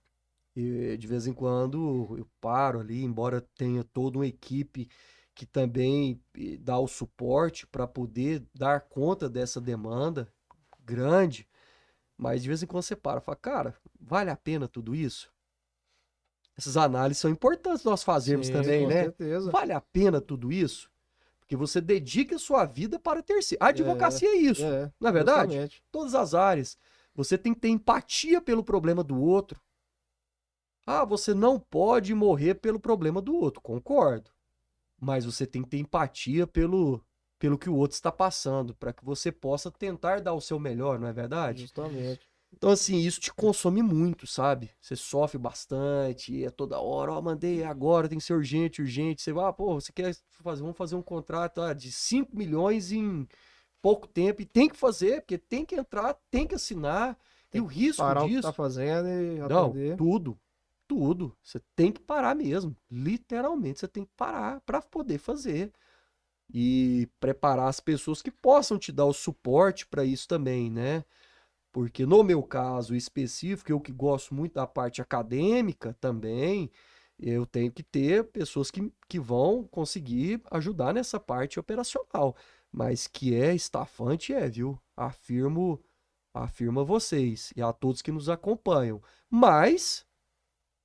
E, de vez em quando eu paro ali, embora tenha toda uma equipe que também dá o suporte para poder dar conta dessa demanda grande, mas de vez em quando você para e fala, cara, vale a pena tudo isso? Essas análises são importantes nós fazermos Sim, também, com né? certeza. Vale a pena tudo isso? Porque você dedica a sua vida para terceiro. A É, advocacia é isso, não é verdade? justamente. Todas as áreas. Você tem que ter empatia pelo problema do outro. Você não pode morrer pelo problema do outro, concordo. mas você tem que ter empatia pelo que o outro está passando, para que você possa tentar dar o seu melhor, não é verdade? Justamente. Então, assim, isso te consome muito, sabe? Você sofre bastante, é toda hora, ó, mandei agora, tem que ser urgente, urgente. Você vai, pô, você quer fazer, vamos fazer um contrato de 5 milhões em pouco tempo, e tem que fazer, porque tem que entrar, tem que assinar, e Tem o que risco parar o que disso... tá fazendo e Não, atender. tudo. Você tem que parar mesmo. Literalmente, você tem que parar para poder fazer. E preparar as pessoas que possam te dar o suporte para isso também, né? Porque no meu caso específico, eu que gosto muito da parte acadêmica também, eu tenho que ter pessoas que vão conseguir ajudar nessa parte operacional. Mas que é estafante, viu? Afirmo a vocês e a todos que nos acompanham. Mas,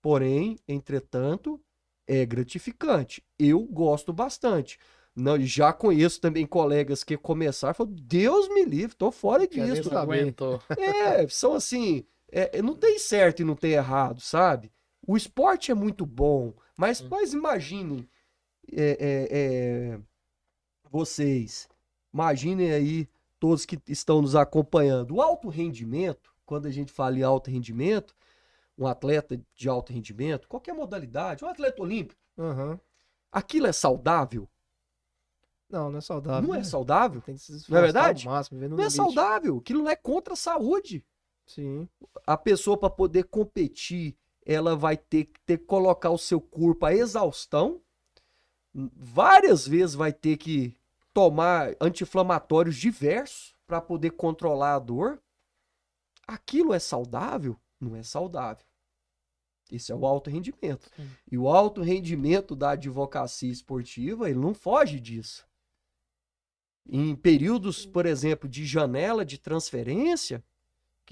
porém, entretanto, é gratificante. Eu gosto bastante. Não, já conheço também colegas que começaram e falaram, Deus me livre, tô fora Quer nem disso. Não saber. aguentou. São assim, não tem certo e não tem errado, sabe? O esporte é muito bom, mas imaginem, é, é, é, vocês, imaginem aí todos que estão nos acompanhando. O alto rendimento, quando a gente fala em alto rendimento, um atleta de alto rendimento, qualquer modalidade, um atleta olímpico, Aham. aquilo é saudável? Não, não é saudável, Não é né? saudável? Tem que se Não é esforçar ao verdade? máximo, ver no Não é limite. saudável. Aquilo não é contra a saúde. Sim. A pessoa, para poder competir, ela vai ter que colocar o seu corpo à exaustão. Várias vezes vai ter que tomar anti-inflamatórios diversos para poder controlar a dor. Aquilo é saudável? Não é saudável. Esse é o alto rendimento. Sim. E o alto rendimento da advocacia esportiva, ele não foge disso. Em períodos, por exemplo, de janela de transferência,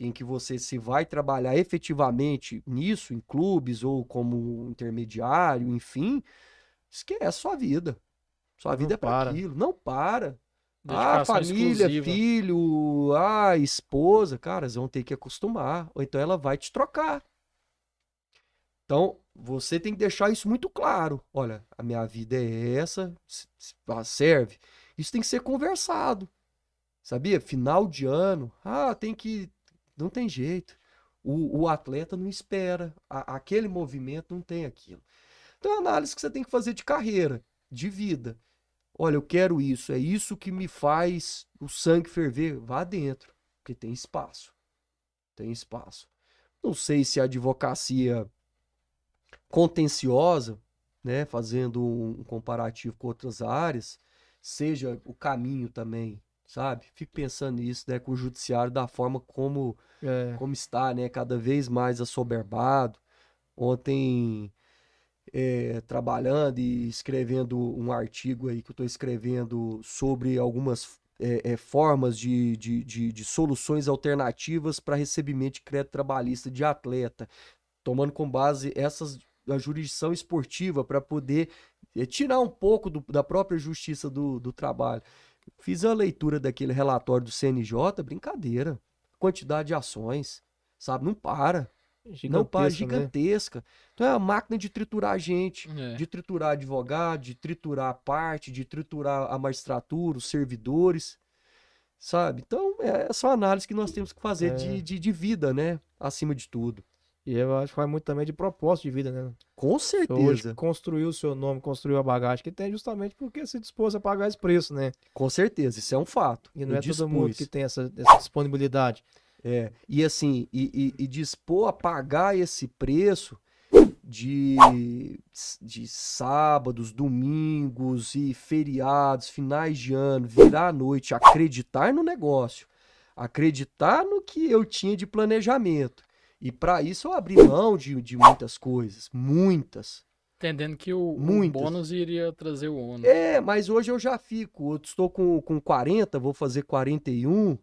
em que você se vai trabalhar efetivamente nisso, em clubes ou como intermediário, enfim, esquece sua vida. Sua Não vida é para para. aquilo, não para. Dedicação Família, exclusiva. filho, esposa, cara, eles vão ter que acostumar, ou então ela vai te trocar. Então, você tem que deixar isso muito claro. Olha, a minha vida é essa, serve. Isso tem que ser conversado. Sabia? Final de ano. Tem que. Não tem jeito. O atleta não espera. Aquele movimento não tem aquilo. Então é uma análise que você tem que fazer de carreira, de vida. Olha, eu quero isso. É isso que me faz o sangue ferver. Vá dentro. Porque tem espaço. Tem espaço. Não sei se a advocacia contenciosa, né, fazendo um comparativo com outras áreas, seja o caminho também, sabe? Fico pensando nisso, né, com o judiciário da forma como É. está, né, cada vez mais assoberbado. Ontem, trabalhando e escrevendo um artigo aí que eu estou escrevendo sobre algumas formas de soluções alternativas para recebimento de crédito trabalhista de atleta, tomando com base da jurisdição esportiva para poder tirar um pouco da própria justiça do trabalho. Fiz a leitura daquele relatório do CNJ, brincadeira. Quantidade de ações, sabe? Não para. Não para, Gigantesca, né? gigantesca. Então é a máquina de triturar a gente, É. de triturar advogado, de triturar a parte, de triturar a magistratura, os servidores, sabe? Então é só análise que nós temos que fazer É. de vida, né? Acima de tudo. E eu acho que vai muito também de propósito de vida, né? Com Você hoje certeza. construiu o seu nome, construiu a bagagem que tem justamente porque se dispôs a pagar esse preço, né? Com certeza, isso é um fato. E não Eu é todo mundo que dispus. tem essa disponibilidade. E assim, e dispor a pagar esse preço de, de sábados, domingos e feriados, finais de ano, virar à noite, acreditar no negócio, acreditar no que eu tinha de planejamento. E para isso eu abri mão de muitas coisas, muitas. Entendendo que o Muitas. bônus iria trazer o ônus. Mas hoje eu já fico, eu estou com 40, vou fazer 41,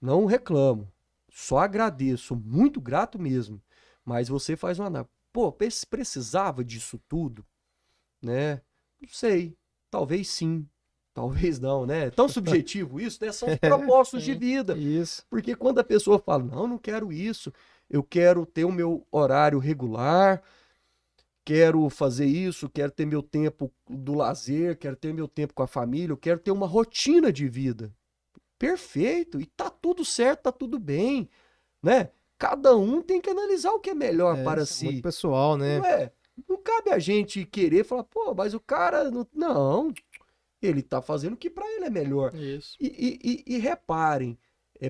não reclamo, só agradeço, muito grato mesmo. Mas você faz uma análise, pô, precisava disso tudo, né? Não sei, talvez sim, talvez não, né? É tão subjetivo isso, né? São os propósitos de Sim. vida. Isso. Porque quando a pessoa fala, não quero isso, eu quero ter o meu horário regular, quero fazer isso, quero ter meu tempo do lazer, quero ter meu tempo com a família, eu quero ter uma rotina de vida. Perfeito, e tá tudo certo, tá tudo bem, né? Cada um tem que analisar o que é melhor para Isso é muito si. pessoal, né? Não é? Não cabe a gente querer falar, pô, mas o cara não, ele tá fazendo o que para ele é melhor. Isso. E reparem,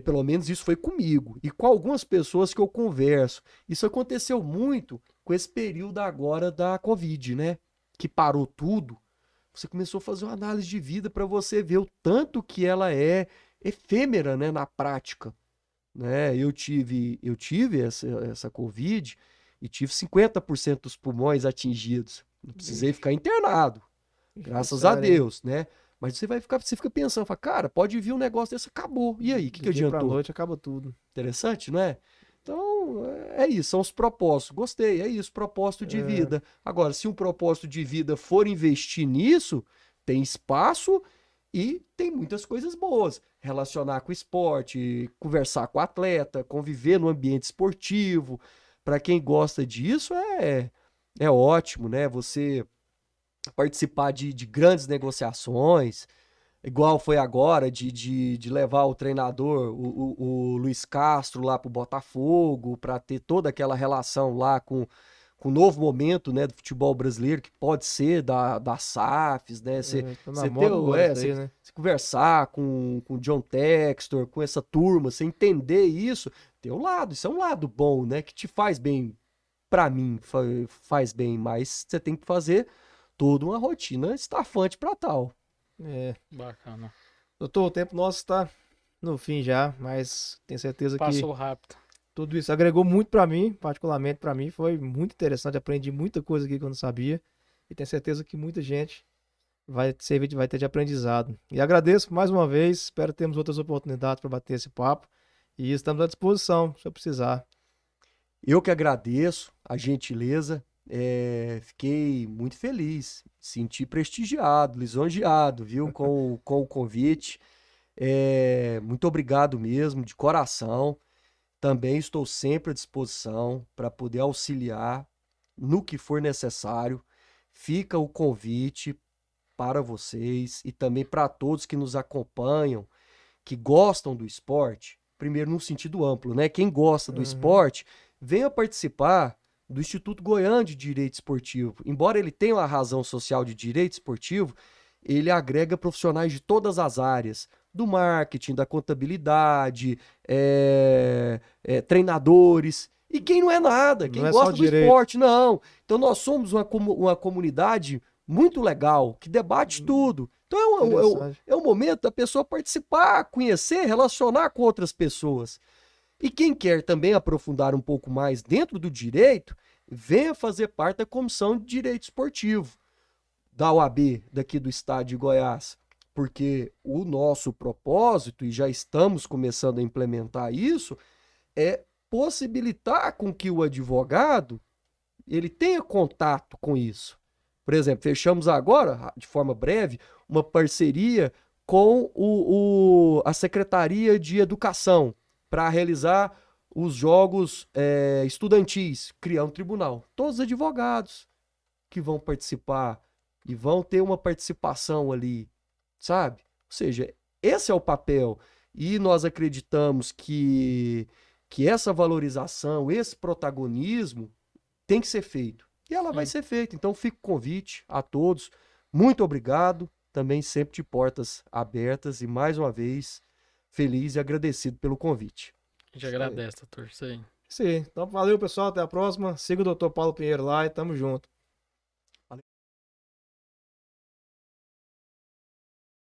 pelo menos isso foi comigo e com algumas pessoas que eu converso. Isso aconteceu muito com esse período agora da Covid, né? Que parou tudo. Você começou a fazer uma análise de vida para você ver o tanto que ela é efêmera, né, na prática, né? Eu tive essa Covid e tive 50% dos pulmões atingidos. Não precisei ficar internado, graças a Sério, hein? Deus, né? Mas você fica pensando, fala, cara, pode vir um negócio desse, acabou. E aí, o que Do dia pra adiantou? noite acaba tudo. Interessante, não é? Então, é isso, são os propósitos. Gostei, é isso, propósito de vida. Agora, se um propósito de vida for investir nisso, tem espaço e tem muitas coisas boas. Relacionar com o esporte, conversar com o atleta, conviver no ambiente esportivo. Para quem gosta disso, é ótimo, né? Você participar de grandes negociações, igual foi agora, de levar o treinador, o Luiz Castro, lá para o Botafogo, para ter toda aquela relação lá com o novo momento, né, do futebol brasileiro, que pode ser das SAFs, né? Tá na Você ter, moda agora isso você aí, né? conversar com o John Textor, com essa turma, você entender isso, tem um lado, isso é um lado bom, né, que te faz bem, para mim, faz bem, mas você tem que fazer toda uma rotina estafante para tal. É. Bacana. Doutor, o tempo nosso tá no fim já, mas tenho certeza que Passou rápido. tudo isso agregou muito pra mim, particularmente pra mim, foi muito interessante, aprendi muita coisa aqui que eu não sabia e tenho certeza que muita gente vai servir, vai ter de aprendizado. E agradeço mais uma vez, espero termos outras oportunidades para bater esse papo e estamos à disposição, se eu precisar. Eu que agradeço a gentileza, fiquei muito feliz, senti prestigiado, lisonjeado, viu, com o convite. Muito obrigado mesmo, de coração. Também estou sempre à disposição para poder auxiliar no que for necessário. Fica o convite para vocês e também para todos que nos acompanham, que gostam do esporte, primeiro num sentido amplo, né? Quem gosta do Uhum. esporte, venha participar do Instituto Goiano de Direito Esportivo. Embora ele tenha uma razão social de direito esportivo, ele agrega profissionais de todas as áreas, do marketing, da contabilidade, treinadores, e quem não é nada, Não quem é só gosta do direito. esporte, não. Então nós somos uma comunidade muito legal, que debate tudo. Então Interessante. é o momento da pessoa participar, conhecer, relacionar com outras pessoas. E quem quer também aprofundar um pouco mais dentro do direito, venha fazer parte da Comissão de Direito Esportivo da OAB daqui do estado de Goiás. Porque o nosso propósito, e já estamos começando a implementar isso, é possibilitar com que o advogado ele tenha contato com isso. Por exemplo, fechamos agora, de forma breve, uma parceria com a Secretaria de Educação para realizar os jogos estudantis, criar um tribunal. Todos os advogados que vão participar e vão ter uma participação ali, sabe? Ou seja, esse é o papel. E nós acreditamos que essa valorização, esse protagonismo tem que ser feito. E ela vai ser feita. Então fica o convite a todos. Muito obrigado. Também sempre de portas abertas. E mais uma vez, feliz e agradecido pelo convite. A gente agradece, doutor. Isso aí. Isso aí. Então valeu, pessoal. Até a próxima. Siga o Dr. Paulo Pinheiro lá e tamo junto.